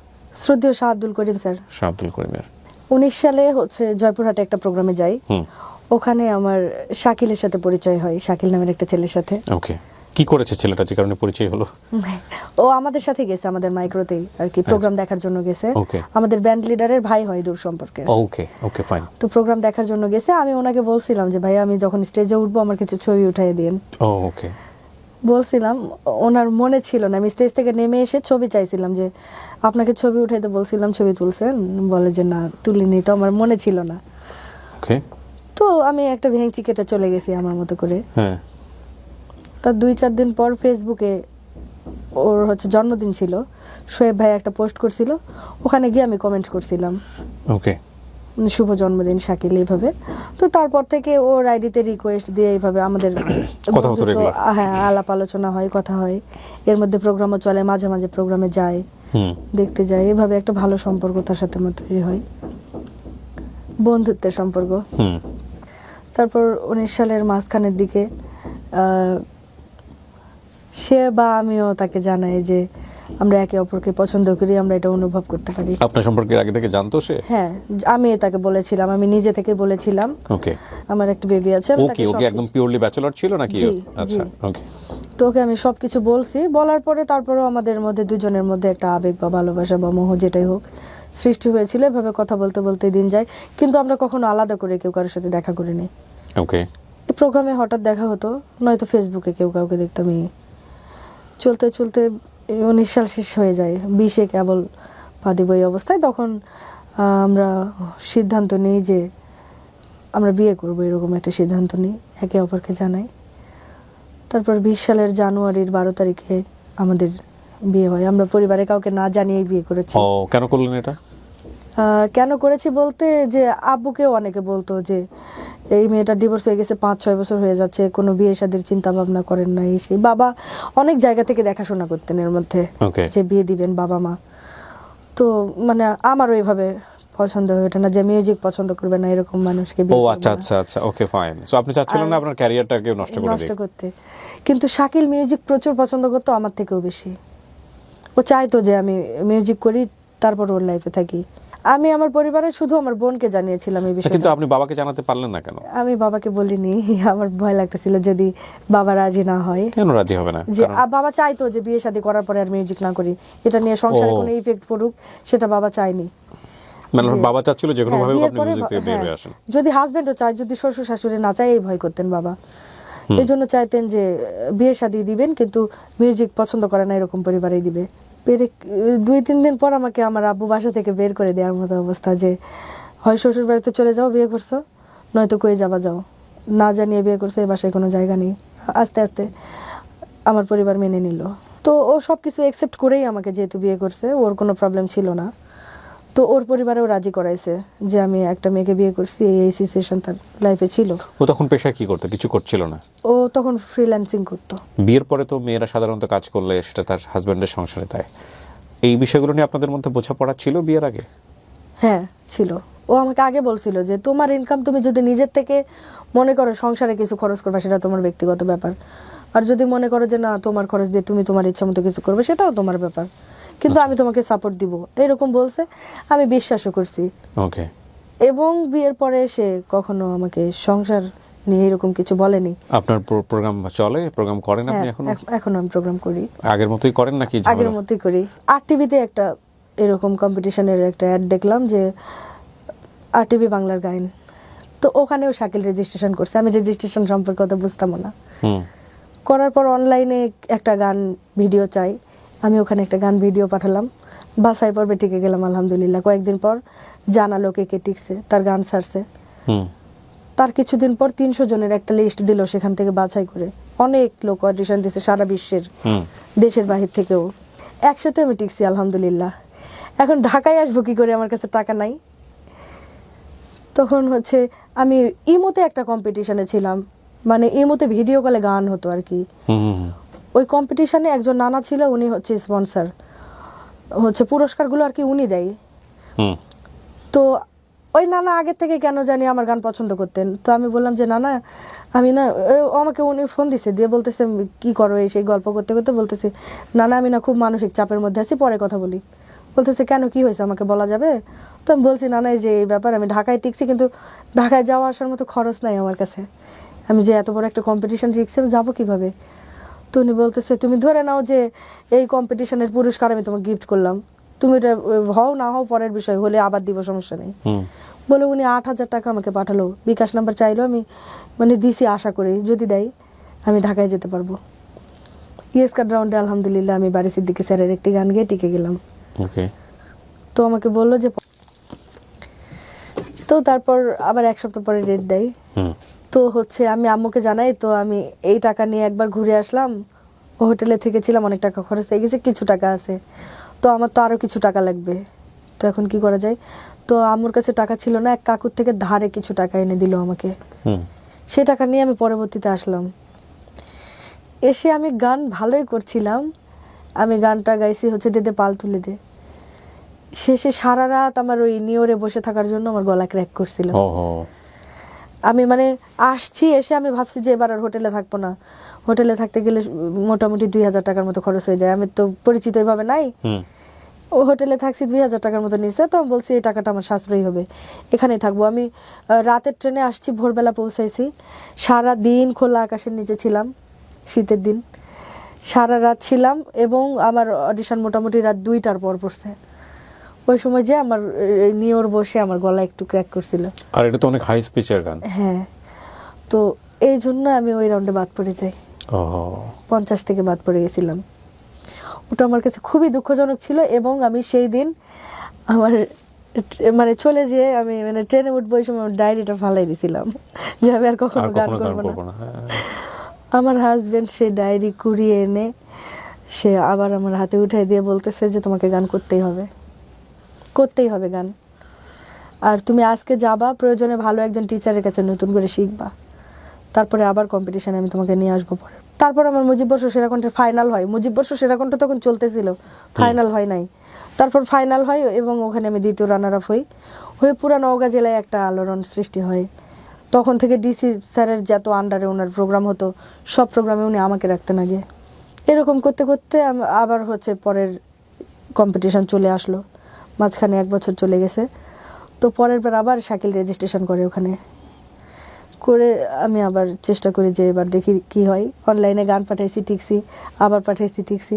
শ্রদ্ধেয় শাহ আব্দুল করিম স্যার। শাহ আব্দুল করিমের। 19 সালে হচ্ছে জয়পুরহাটে একটা প্রোগ্রামে যাই, ওখানে আমার শাকিলের সাথে পরিচয় হয়, শাকিল নামের একটা ছেলের সাথে। ওকে। কি করেছে ছেলেটা যে কারণে পরিচয় হলো? ও আমাদের সাথে গেছে, আমাদের মাইক্রোতেই আর কি প্রোগ্রাম দেখার জন্য গেছে। ওকে আমাদের ব্যান্ড লিডারের ভাই হয় দূর সম্পর্কে। ওকে ওকে ফাইন। তো প্রোগ্রাম দেখার জন্য গেছে। আমি ওনাকে বলছিলাম যে ভাই আমি যখন স্টেজে উঠবো আমার কিছু ছবি উঠাই দিন। ওকে বলছিলাম, ওনার মনে ছিল না। আমি স্টেজ থেকে নেমে এসে ছবি চাইছিলাম যে আপনাকে ছবি উঠাইতে বলছিলাম, ছবি তুলছেন? বলে যে না তুলিনি, তো আমার মনে ছিল না। ওকে তো আমি একটা ভেঙচি কেটে চলে গেছি আমার মতো করে। হ্যাঁ তার 2-4 দিন পর ফেসবুকে ওর হচ্ছে জন্মদিন ছিল, শোয়েব ভাই একটা পোস্ট করছিল, ওখানে গিয়ে আমি কমেন্ট করছিলাম ওকে শুভ জন্মদিন শাকিল এইভাবে। তো তারপর থেকে ওর আইডিতে রিকোয়েস্ট দিয়ে এইভাবে আমাদের কথা হতো বন্ধুত্ব, regular? হ্যাঁ আলাপ আলোচনা হয়, কথা হয়, এর মধ্যে প্রোগ্রামও চলে, মাঝে মাঝে প্রোগ্রামে যায়, দেখতে যায়, এভাবে একটা ভালো সম্পর্ক তার সাথে আমার তৈরি হয়, বন্ধুত্বের সম্পর্ক। তারপর 19 সালের মাঝখানের দিকে সে বা আমিও তাকে জানাই যে আমরা একে অপরকে পছন্দ করি, আমরা এটা অনুভব করতে পারি। আপনার সম্পর্কে আগে থেকে জানতো সে? হ্যাঁ, আমি তাকে বলেছিলাম, আমি নিজে থেকে বলেছিলাম। ওকে আমার একটা বেবি আছে। আমি তাকে ওকে ওকে একদম পিওরলি ব্যাচেলর ছিল নাকি? জি, আচ্ছা জি। ওকে তো ওকে আমি সবকিছু বলছি, বলার পরে তারপরেও আমাদের মধ্যে দুজনের মধ্যে একটা আবেগ বা ভালোবাসা বা মোহ যেটাই হোক সৃষ্টি হয়েছিল। এভাবে কথা বলতে বলতে দিন যায়, কিন্তু আমরা কখনো আলাদা করে কেউ কারোর সাথে দেখা করিনি। ওকে এই প্রোগ্রামে হঠাৎ দেখা হতো, নয়তো ফেসবুকে কেউ কাউকে দেখতাম। এই চলতে চলতে 19 সাল শেষ হয়ে যায়, 20-এ কেবল পা দিব এই অবস্থায়। তখন আমরা সিদ্ধান্ত নিই যে আমরা বিয়ে করবো, এরকম একটা সিদ্ধান্ত নিই, একে অপরকে জানাই। তারপর 20 সালের জানুয়ারির 12 তারিখে আমাদের বিয়ে হয়। আমরা পরিবারে কাউকে না জানিয়েই বিয়ে করেছি। ও কেন করলেন এটা? কেন করেছি বলতে, যে আব্বুকেও অনেকে বলতো যে এই মেয়েটা ডিভোর্স হয়ে গেছে, 5-6 বছর হয়ে যাচ্ছে, কোনো বিয়ে শাদীর চিন্তা ভাবনা করেন না। এই সেই বাবা অনেক জায়গা থেকে দেখাশোনা করতেন এর মধ্যে, ওকে যে বিয়ে দিবেন বাবা মা। তো মানে আমারও এইভাবে পছন্দ হয়ে ওঠে না যে মিউজিক পছন্দ করবে না এরকম মানুষকে ও বিয়ে করবে আচ্ছা না। আচ্ছা আচ্ছা ওকে ফাইন। সো আপনি চাচ্ছিলেন না আপনার ক্যারিয়ারটাকে নষ্ট করে নষ্ট দিন? করতে। কিন্তু শাকিল মিউজিক প্রচুর পছন্দ করতো, আমার থেকেও বেশি। ও চাইতো যে আমি মিউজিক করি, তারপর ওর লাইফে থাকি। আমি আমার পরিবারের শুধু আমার বোনকে জানিয়েছিলাম এই কিন্তু বিষয়টা। আপনি বাবাকে জানাতে পারলেন না কেন? আমি বাবাকে বলিনি, আমার ভয় লাগতেছিল যদি বাবা রাজি না হয়। কেন রাজি হবে না? যে কারণ বাবা চাইতো যে বিয়ে শাদী করার পরে আর মিউজিক না করি, এটা নিয়ে সংসারে ও। কোনো ইফেক্ট পড়ুক, সেটা বাবা চায়নি। মানে যে- বাবা চাচ্ছিল যে কোনো হ্যাঁ, ভাবে বিয়ের আপনি পরে মিউজিক থেকে বের হ্যাঁ, হয়ে আসেন। যদি হাজবেন্ডও চায়, যদি শ্বশুর শাশুড়ি না চায়, এই ভয় করতেন বাবা। এই জন্য চাইতেন যে বিয়ে শাদী দিবেন, কিন্তু মিউজিক পছন্দ করে না এরকম পরিবারেই দিবে। 2-3 দিন পর আমাকে আমার আব্বু বাসা থেকে বের করে দেওয়ার মতো অবস্থা, যে হয় শ্বশুর বাড়িতে চলে যাও বিয়ে করছো, নয়তো কই যাবা যাও, না জানিয়ে বিয়ে করছো, এই বাসায় কোনো জায়গা নেই। আস্তে আস্তে আমার পরিবার মেনে নিল। তো ও সব কিছু অ্যাকসেপ্ট করেই আমাকে যেহেতু বিয়ে করছে, ওর কোনো প্রবলেম ছিল না। তো ওর পরিবারেও রাজি করাইছে যে আমি একটা মেয়েকে বিয়ে করছি, এই সিচুয়েশন তার লাইফে ছিল। ও তখন পেশায় কি করতো? কিছু করছিল না? ও তখন ফ্রিল্যান্সিং করতো। বিয়ের পরে তো মেয়েরা সাধারণত কাজ করলে সেটা তার হাজবেন্ডের সংসারে দেয়। এই বিষয়গুলো নিয়ে আপনাদের মধ্যে বোঝাপড়া ছিল বিয়ের আগে? হ্যাঁ ছিল। ও আমাকে আগে বলছিল যে তোমার ইনকাম তুমি যদি নিজের থেকে মনে করো সংসারে কিছু খরচ করবে, সেটা তোমার ব্যক্তিগত ব্যাপার। আর যদি মনে করো যে না তোমার খরচ দিয়ে তুমি তোমার ইচ্ছা মতো কিছু করবে, সেটাও তোমার ব্যাপার, কিন্তু আমি তোমাকে সাপোর্ট দিব, এরকম বলছে। আমি বিশ্বাসও করছি। ওকে এবং বিয়ের পরে সে কখনো আমাকে সংসার নিয়ে এরকম কিছু বলেনি। আপনার প্রোগ্রাম চলে, প্রোগ্রাম করেন আপনি হ্যাঁ, এখনো? এখনো আমি প্রোগ্রাম করি, আগের মতোই করেন নাকি আগের মতোই করি। আর টিভিতে একটা এরকম কম্পিটিশনের একটা অ্যাড দেখলাম, যে আর টিভি বাংলার গায়ন, তো ওখানেও শাকিল রেজিস্ট্রেশন করছে। আমি রেজিস্ট্রেশন সম্পর্কে অত বুঝতাম না। করার পর অনলাইনে একটা গান ভিডিও চাই, আমি ওখানে একটা গান ভিডিও পাঠালাম, বাসাই পর্বে টিকে গেলাম আলহামদুলিল্লাহ। কয়েকদিন পর জানালো কে কে টিকছে, তার গান ছাড়ছে। তার কিছুদিন পর 300 জনের একটা লিস্ট দিল, সেখান থেকে বাছাই করে অনেক লোক অডিশন দিছে সারা বিশ্বের, দেশের বাহির থেকেও। 100তে আমি টিকছি আলহামদুলিল্লাহ। এখন ঢাকায় আসবো কি করে, আমার কাছে টাকা নাই। তখন হচ্ছে আমি ইমোতে একটা কম্পিটিশনে ছিলাম, মানে ইমোতে ভিডিও কলে গান হতো আর কি। ওই কম্পিটিশনে একজন নানা ছিল, উনি হচ্ছে স্পন্সর, হচ্ছে পুরস্কারগুলো আর কি উনি দেয়। তো ওই নানা আগে থেকে কেন জানি আমার গান পছন্দ করতেন। তো আমি বললাম যে নানা আমি না, আমাকে উনি ফোন দিছে, দিয়ে বলতেছে কি করো, এই সেই গল্প করতে করতে বলতেছে নানা আমি না খুব মানসিক চাপের মধ্যে আছি, পরে কথা বলি। বলতেছে কেন, কি হয়েছে, আমাকে বলা যাবে? তো আমি বলছি নানা এই যে এই ব্যাপার, আমি ঢাকায় টিকছি, কিন্তু ঢাকায় যাওয়া আসার মতো খরচ নাই আমার কাছে, আমি যে এত বড় একটা কম্পিটিশন রিক্সে যাবো কিভাবে? তো উনি বলতেছে তুমি ধরে নাও যে এই কম্পিটিশনের পুরস্কার আমি তোমাকে গিফট করলাম, তুমি এটা হও না হও পরের বিষয়, হলে আবার দিব, সমস্যা নেই। বলে উনি 8,000 টাকা আমাকে পাঠালো, বিকাশ নাম্বার চাইলো, আমি মানে দিছি আশা করি যদি দেয় আমি ঢাকায় যেতে পারবো। ইয়েস্কার রাউন্ডে আলহামদুলিল্লাহ আমি বাড়ি সিদ্দিকী স্যারের একটি গান গিয়ে টিকে গেলাম। ওকে। তো আমাকে বললো যে, তো তারপর আবার 1 সপ্তাহ পরে ডেট দেয়। তো হচ্ছে আমি আম্মুকে জানাই, তো আমি এই টাকা নিয়ে একবার ঘুরে আসলাম, হোটেলে থেকেছিলাম, অনেক টাকা খরচ হয়ে গেছে, কিছু টাকা আছে, তো আমার তো আরও কিছু টাকা লাগবে, তো এখন কি করা যায়? তো আম্মুর কাছে টাকা ছিল না, এক কাকুর থেকে ধারে কিছু টাকা এনে দিল আমাকে। সে টাকা নিয়ে আমি পরবর্তীতে আসলাম। এসে আমি গান ভালোই করছিলাম, আমি গানটা গাইছি হচ্ছে দে দে পাল তুলে দে। শেষে সারা রাত আমার ওই নিয়রে বসে থাকার জন্য আমার গলা ক্র্যাক করছিল। আমি মানে আসছি, এসে আমি ভাবছি যে এবার আর হোটেলে থাকবো না, হোটেলে থাকতে গেলে মোটামুটি 2,000 টাকার মতো খরচ হয়ে যায়, আমি তো পরিচিত এভাবে নাই। ও হোটেলে থাকছি 2,000 টাকার মতো নিচ্ছে, তো আমি বলছি এই টাকাটা আমার সাশ্রয়ী হবে, এখানেই থাকবো। আমি রাতের ট্রেনে আসছি, ভোরবেলা পৌঁছাইছি, সারা দিন খোলা আকাশের নিচে ছিলাম, শীতের দিন, সারা রাত ছিলাম, এবং আমার অডিশন মোটামুটি রাত 2টার পর পড়ছে। ওই সময় যে আমার নিয়র বসে আমার গলা একটু ক্র্যাক করছিল। আর এটা তো অনেক হাই স্পিচের গান। হ্যাঁ, তো এই জন্য আমি ওই রাউন্ডে বাদ পড়ে যাই। 50 থেকে বাদ পড়ে গেছিলাম। ওটা আমার কাছে খুবই দুঃখজনক ছিল, এবং আমি সেই দিন আমার মানে চলে যেয়ে আমি মানে ট্রেনে উঠবো, ওই সময় আমার ডায়েরিটা ফালাই দিছিলাম যে আমি আর কখনো গান করবো না। আমার হাজবেন্ড সে ডায়েরি কুড়িয়ে এনে সে আবার আমার হাতে উঠাই দিয়ে বলতেছে যে তোমাকে গান করতেই হবে, করতেই হবে গান, আর তুমি আজকে যাবা, প্রয়োজনে ভালো একজন টিচারের কাছে নতুন করে শিখবা, তারপরে আবার কম্পিটিশনে আমি তোমাকে নিয়ে আসবো পরে। তারপর আমার মুজিব বর্ষ সেরা কণ্ঠের ফাইনাল হয়, মুজিব বর্ষ সেরা কণ্ঠ তখন চলতেছিল, ফাইনাল হয় নাই, তারপর ফাইনাল হয় এবং ওখানে আমি দ্বিতীয় রানার আপ হয়ে পুরা নওগাঁ জেলায় একটা আলোড়ন সৃষ্টি হয়। তখন থেকে ডিসি স্যারের যত আন্ডারে ওনার প্রোগ্রাম হতো সব প্রোগ্রামে উনি আমাকে রাখতেন আগে। এরকম করতে করতে আবার হচ্ছে পরের কম্পিটিশন চলে আসলো, মাঝখানে 1 বছর চলে গেছে। তো পরের বার আবার শাকিল রেজিস্ট্রেশন করে, ওখানে করে আমি আবার চেষ্টা করি যে এবার দেখি কি হয়। অনলাইনে গান পাঠাইছি, টিকছি, আবার পাঠাইছি, টিকছি,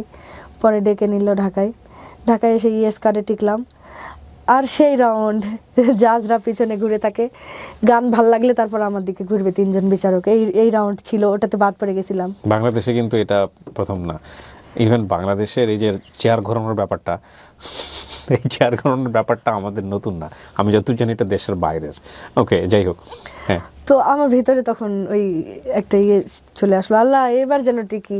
পরে ডেকে নিল ঢাকায়, ঢাকায় এসে ইয়েস কার্ডে টিকলাম। আর সেই রাউন্ড জাজরা পিছনে ঘুরে থাকে, গান ভাল লাগলে তারপর আমার দিকে ঘুরবে 3 জন বিচারক, এই রাউন্ড ছিল, ওটাতে বাদ পড়ে গেছিলাম। বাংলাদেশে কিন্তু এটা প্রথম না, ইভেন বাংলাদেশের এই যে চেয়ার ঘোরানোর ব্যাপারটা, এই চেয়ার ঘোরানোর ব্যাপারটা আমাদের নতুন না, আমি যতদূর জানি এটা দেশের বাইরের। ওকে, যাই হোক। হ্যাঁ, তো আমার ভিতরে তখন ওই একটা ইয়ে চলে আসলো, আল্লাহ এবার যেন টিকি,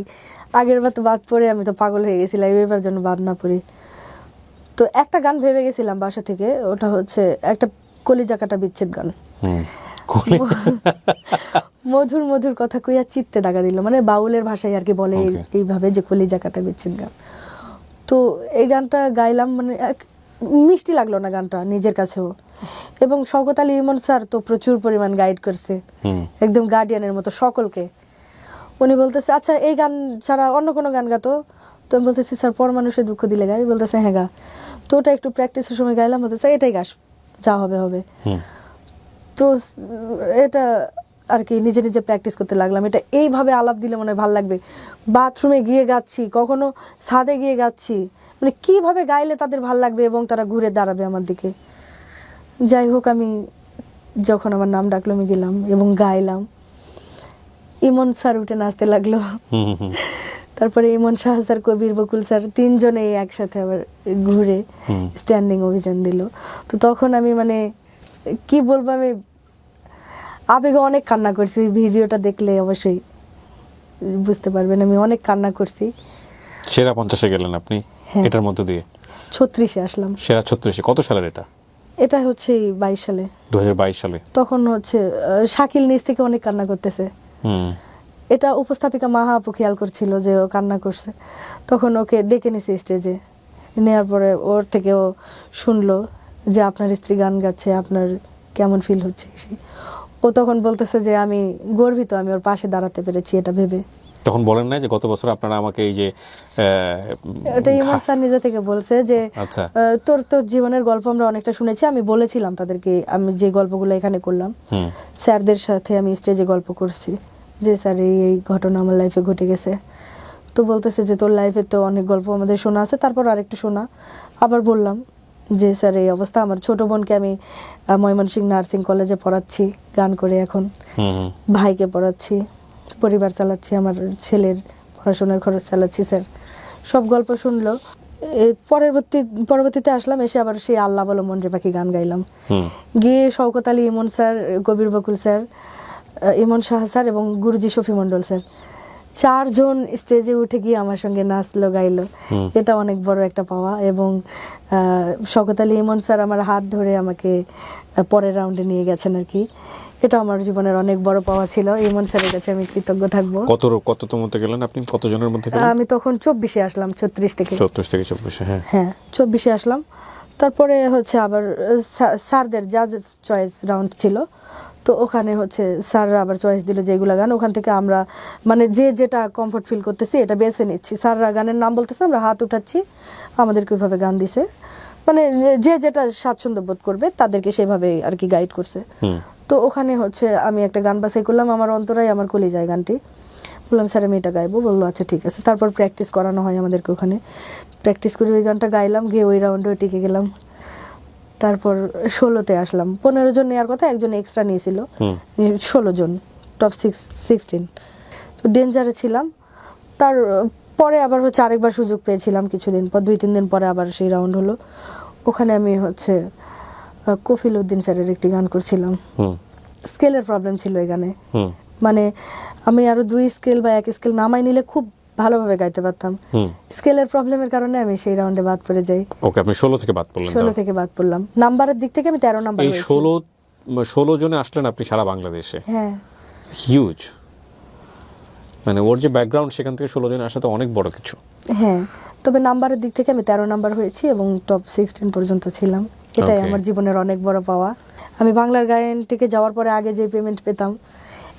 আগের বার তো বাদ পড়ে আমি তো পাগল হয়ে গেছিলাম, এবার যেন বাদ না পড়ি। তো একটা গান ভেবে গেছিলাম বাসা থেকে, ওটা হচ্ছে একটা কলিজা কাটা বিচ্ছেদ গান। মধুর মধুর কথা কইয়া চিত্তে দাগা দিল, মানে বাউলের ভাষায় আর কি বলে এইভাবে যে কলিজা কাটা বিচ্ছেদ গান। তো এই গানটা গাইলাম, মানে মিষ্টি লাগলো না গানটা নিজের কাছেও, এবং শওকত আলী ইমন স্যার তো প্রচুর পরিমাণ গাইড করছে, একদম গার্ডিয়ানের মতো সকলকে। উনি বলতেছে আচ্ছা এই গান ছাড়া অন্য কোনো গান গাতো, তো আমি বলতেছি স্যার পর মানুষের দুঃখ দিলে গাই, বলতেছে হ্যাঁ গা। তো ওটা একটু প্র্যাকটিসের সময় গাইলাম, বলতেছে এটাই গাছ, যা হবে হবে। তো এটা আর কি নিজে নিজে প্র্যাকটিস করতে লাগলাম, এটা এইভাবে আলাপ দিলে মনে হয় ভালো লাগবে, বাথরুমে গিয়ে গাচ্ছি, কখনো ছাদে গিয়ে গাচ্ছি, মানে কিভাবে গাইলে তাদের ভাল লাগবে এবং তারা ঘুরে দাঁড়াবে আমার দিকে। যাই হোক, আমি যখন আমার নাম ডাকলো আমি গেলাম এবং গাইলাম, ইমন স্যার উঠে নাচতে লাগলো, তারপরে ইমন শাহ স্যার, কবির বকুল স্যার, 3 জনে একসাথে আবার ঘুরে স্ট্যান্ডিং অভিযান দিল। তো তখন আমি মানে কি বলবো, আমি আবেগে অনেক কান্না করছি, ওই ভিডিওটা দেখলে অবশ্যই বুঝতে পারবেন, আমি অনেক কান্না করছি। সেরা 50-এ গেলেন আপনি, এটার মধ্য দিয়ে 36-এ আসলাম। সেরা 36-এ কত সালের এটা? এটা হচ্ছে 22 সালে, 2022 সালে। তখন হচ্ছে শাকিল নিজ থেকে অনেক কান্না করতেছে, এটা উপস্থাপিকা মাহা আপু খেয়াল করছিল যে ও কান্না করছে, তখন ওকে ডেকে নিছে স্টেজে, নেওয়ার পরে ওর থেকে ও শুনলো যে আপনার স্ত্রী গান গাচ্ছে, আপনার কেমন ফিল হচ্ছে। ও তখন বলতেছে যে আমি গর্বিত, আমি ওর পাশে দাঁড়াতে পেরেছি এটা ভেবে। তখন বলেন না যে গত বছর আপনারা আমাকে এই যে এটা ইমন স্যার নিজে থেকে বলছে যে আচ্ছা তোর তোর জীবনের গল্প আমরা অনেকটা শুনেছি, আমি বলেছিলাম তাদেরকে, আমি যে গল্পগুলো এখানে করলাম স্যারদের সাথে আমি স্টেজে গল্প করছি যে স্যার এই ঘটনা আমার লাইফে ঘটে গেছে। তো বলতেছে যে তোর লাইফে তো অনেক গল্প আমাদের শোনা আছে, তারপর আরেকটু শোনা। আবার বললাম যে স্যার এই অবস্থা, আমার ছোট বোনকে আমি ময়মনসিংহ নার্সিং কলেজে পড়াচ্ছি গান করে, এখন ভাইকে পড়াচ্ছি, পরিবার চালাচ্ছি, আমার ছেলের পড়াশোনার খরচ চালাচ্ছি স্যার। সব গল্প শুনলো। পরবর্তীতে আসলাম, এসে আবার সেই আল্লাহ বলো মন রে পাখি গান গাইলাম। গিয়ে শওকত আলী ইমন স্যার, কবির বকুল স্যার, ইমন শাহ স্যার এবং গুরুজি শফি মন্ডল স্যার 4 জন স্টেজে উঠে গিয়ে আমার সঙ্গে নাচলো গাইলো। এটা অনেক বড় একটা পাওয়া। এবং শওকত আলী ইমন স্যার আমার হাত ধরে আমাকে পরের রাউন্ডে নিয়ে গেছেন আর কি। এটা আমার জীবনের অনেক বড় পাওয়া ছিল। ইমন স্যারের কাছে আমি কৃতজ্ঞ থাকবো। কততমতে গেলেন আপনি? কতজনের মধ্যে গেলেন? আমি তখন 24-এ আসলাম, 34 থেকে 34। হ্যাঁ 24-এ আসলাম। তারপরে হচ্ছে আবার স্যারদের জাজেস চয়েস রাউন্ড ছিল, তো ওখানে হচ্ছে স্যাররা আবার চয়েস দিল যেগুলো গান, ওখান থেকে আমরা মানে যে যেটা কমফোর্ট ফিল করতেছি এটা বেছে নিচ্ছি। স্যাররা গানের নাম বলতেছে, আমরা হাত উঠাচ্ছি, আমাদেরকে ওইভাবে গান দিছে, মানে যে যেটা স্বাচ্ছন্দ্য বোধ করবে তাদেরকে সেভাবে আর কি গাইড করছে। তো ওখানে হচ্ছে আমি একটা গান বাছাই করলাম, আমার অন্তরায় আমার কলিজায় গানটি। বললাম স্যার আমি এটা গাইবো, বললো আচ্ছা ঠিক আছে। তারপর প্র্যাকটিস করানো হয় আমাদেরকে, ওখানে প্র্যাকটিস করে ওই গানটা গাইলাম, গিয়ে ওই রাউন্ডে টিকে গেলাম। তারপর 16তে আসলাম। 15 জন নেওয়ার কথা, একজন এক্সট্রা নিয়েছিল, 16 জন, টপ 16। তো ডেঞ্জারে ছিলাম। তার পরে আবার হচ্ছে আরেকবার সুযোগ পেয়েছিলাম কিছুদিন পর, 2-3 দিন পরে আবার সেই রাউন্ড হলো। ওখানে আমি হচ্ছে কফিল উদ্দিন স্যারের একটি গান করছিলাম। স্কেলের প্রবলেম ছিল এই গানে, মানে আমি আরো 2 স্কেল বা 1 স্কেল নামাই নিলে খুব ভালোভাবে গাইতে পারতাম। স্কেলের প্রবলেমের কারণে আমি সেই রাউন্ডে বাদ পড়ে যাই। ওকে, আপনি 16 থেকে বাদ পড়লেন? 16 থেকে বাদ পড়লাম। নাম্বারের দিক থেকে আমি 13 নাম্বার এই হয়েছি। 16 জনে আসলেন আপনি সারা বাংলাদেশে? হ্যাঁ, হিউজ। মানে ওর যে ব্যাকগ্রাউন্ড, সেখান থেকে 16 জনে আসা তো অনেক বড় কিছু। হ্যাঁ, তবে নাম্বারের দিক থেকে আমি 13 নাম্বার হয়েছি এবং টপ 16 পর্যন্ত ছিলাম। এটাই আমার জীবনের অনেক বড় পাওয়া। আমি বাংলার গায়ন থেকে যাওয়ার পরে আগে যে পেমেন্ট পেতাম,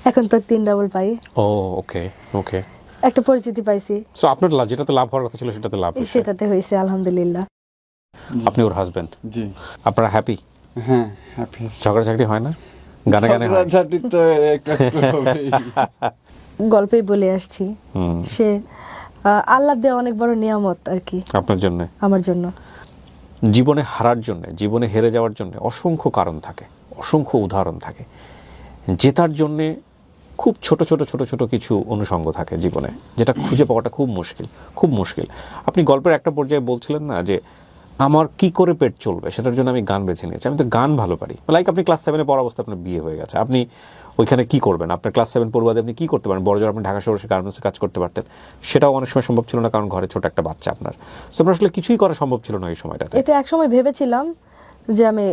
এখন তো 3 ডাবল পাই। ও ওকে ওকে। একটা পরিচিতি পাইছি। সো আপনার যেটাতে লাভ হওয়ার কথা ছিল সেটাতে লাভ হয়েছে? সেটাতে হয়েছে আলহামদুলিল্লাহ। আপনি ওর হাজবেন্ড? জি। আপনারা হ্যাপি? হ্যাঁ হ্যাপি। ঝগড়াঝাটি হয় না? গানে গানে হয়? ঝগড়াঝাটি তো একটু হবেই। গল্পেই বলে আসছি, সে আল্লাহ দেওয়া অনেক বড় নিয়ামত আর কি আপনার জন্য, আমার জন্য। জীবনে হারার জন্য, জীবনে হেরে যাওয়ার জন্য অসংখ্য কারণ থাকে, অসংখ্য উদাহরণ থাকে। জেতার জন্যে খুব ছোট ছোট ছোট ছোট কিছু অনুষঙ্গ থাকে জীবনে, যেটা খুঁজে পাওয়াটা খুব মুশকিল, খুব মুশকিল। আপনি গল্পের একটা পর্যায়ে বলছিলেন না যে আমার কি করে পেট চলবে, সেটার জন্য আমি গান বেছে নিয়েছি, আমি তো গান ভালো পারি। লাইক আপনি ক্লাস 7-এ পড়া অবস্থায় আপনার বিয়ে হয়ে গেছে, আপনি ওইখানে কি করবেন? আপনার ক্লাস 7 পড়ুয়াতে আপনি কি করতে পারেন? বড় জোর আপনি ঢাকা শহরে গার্মেন্টসে কাজ করতে পারতেন, সেটাও অনেক সময় সম্ভব ছিল না, কারণ ঘরে ছোট একটা বাচ্চা আপনার। সো আপনার আসলে কিছুই করা সম্ভব ছিল না এই সময়টাতে। এটা একসময় ভেবেছিলাম যে আমি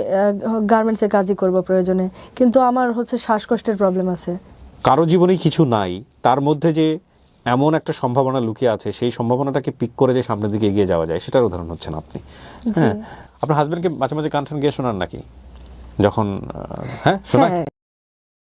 গার্মেন্টসে কাজই করব প্রয়োজনে, কিন্তু আমার হচ্ছে শ্বাসকষ্টের প্রবলেম আছে। কারো জীবনেই কিছু নাই, তার মধ্যে যে এমন একটা সম্ভাবনা লুকিয়ে আছে, সেই সম্ভাবনাটাকে পিক করে যে সামনের দিকে এগিয়ে যাওয়া যায়, সেটার উদাহরণ হচ্ছেন আপনি। হ্যাঁ, আপনার হাজবেন্ডকে মাঝে মাঝে গান টান গিয়ে শোনান নাকি যখন? হ্যাঁ শোনায়?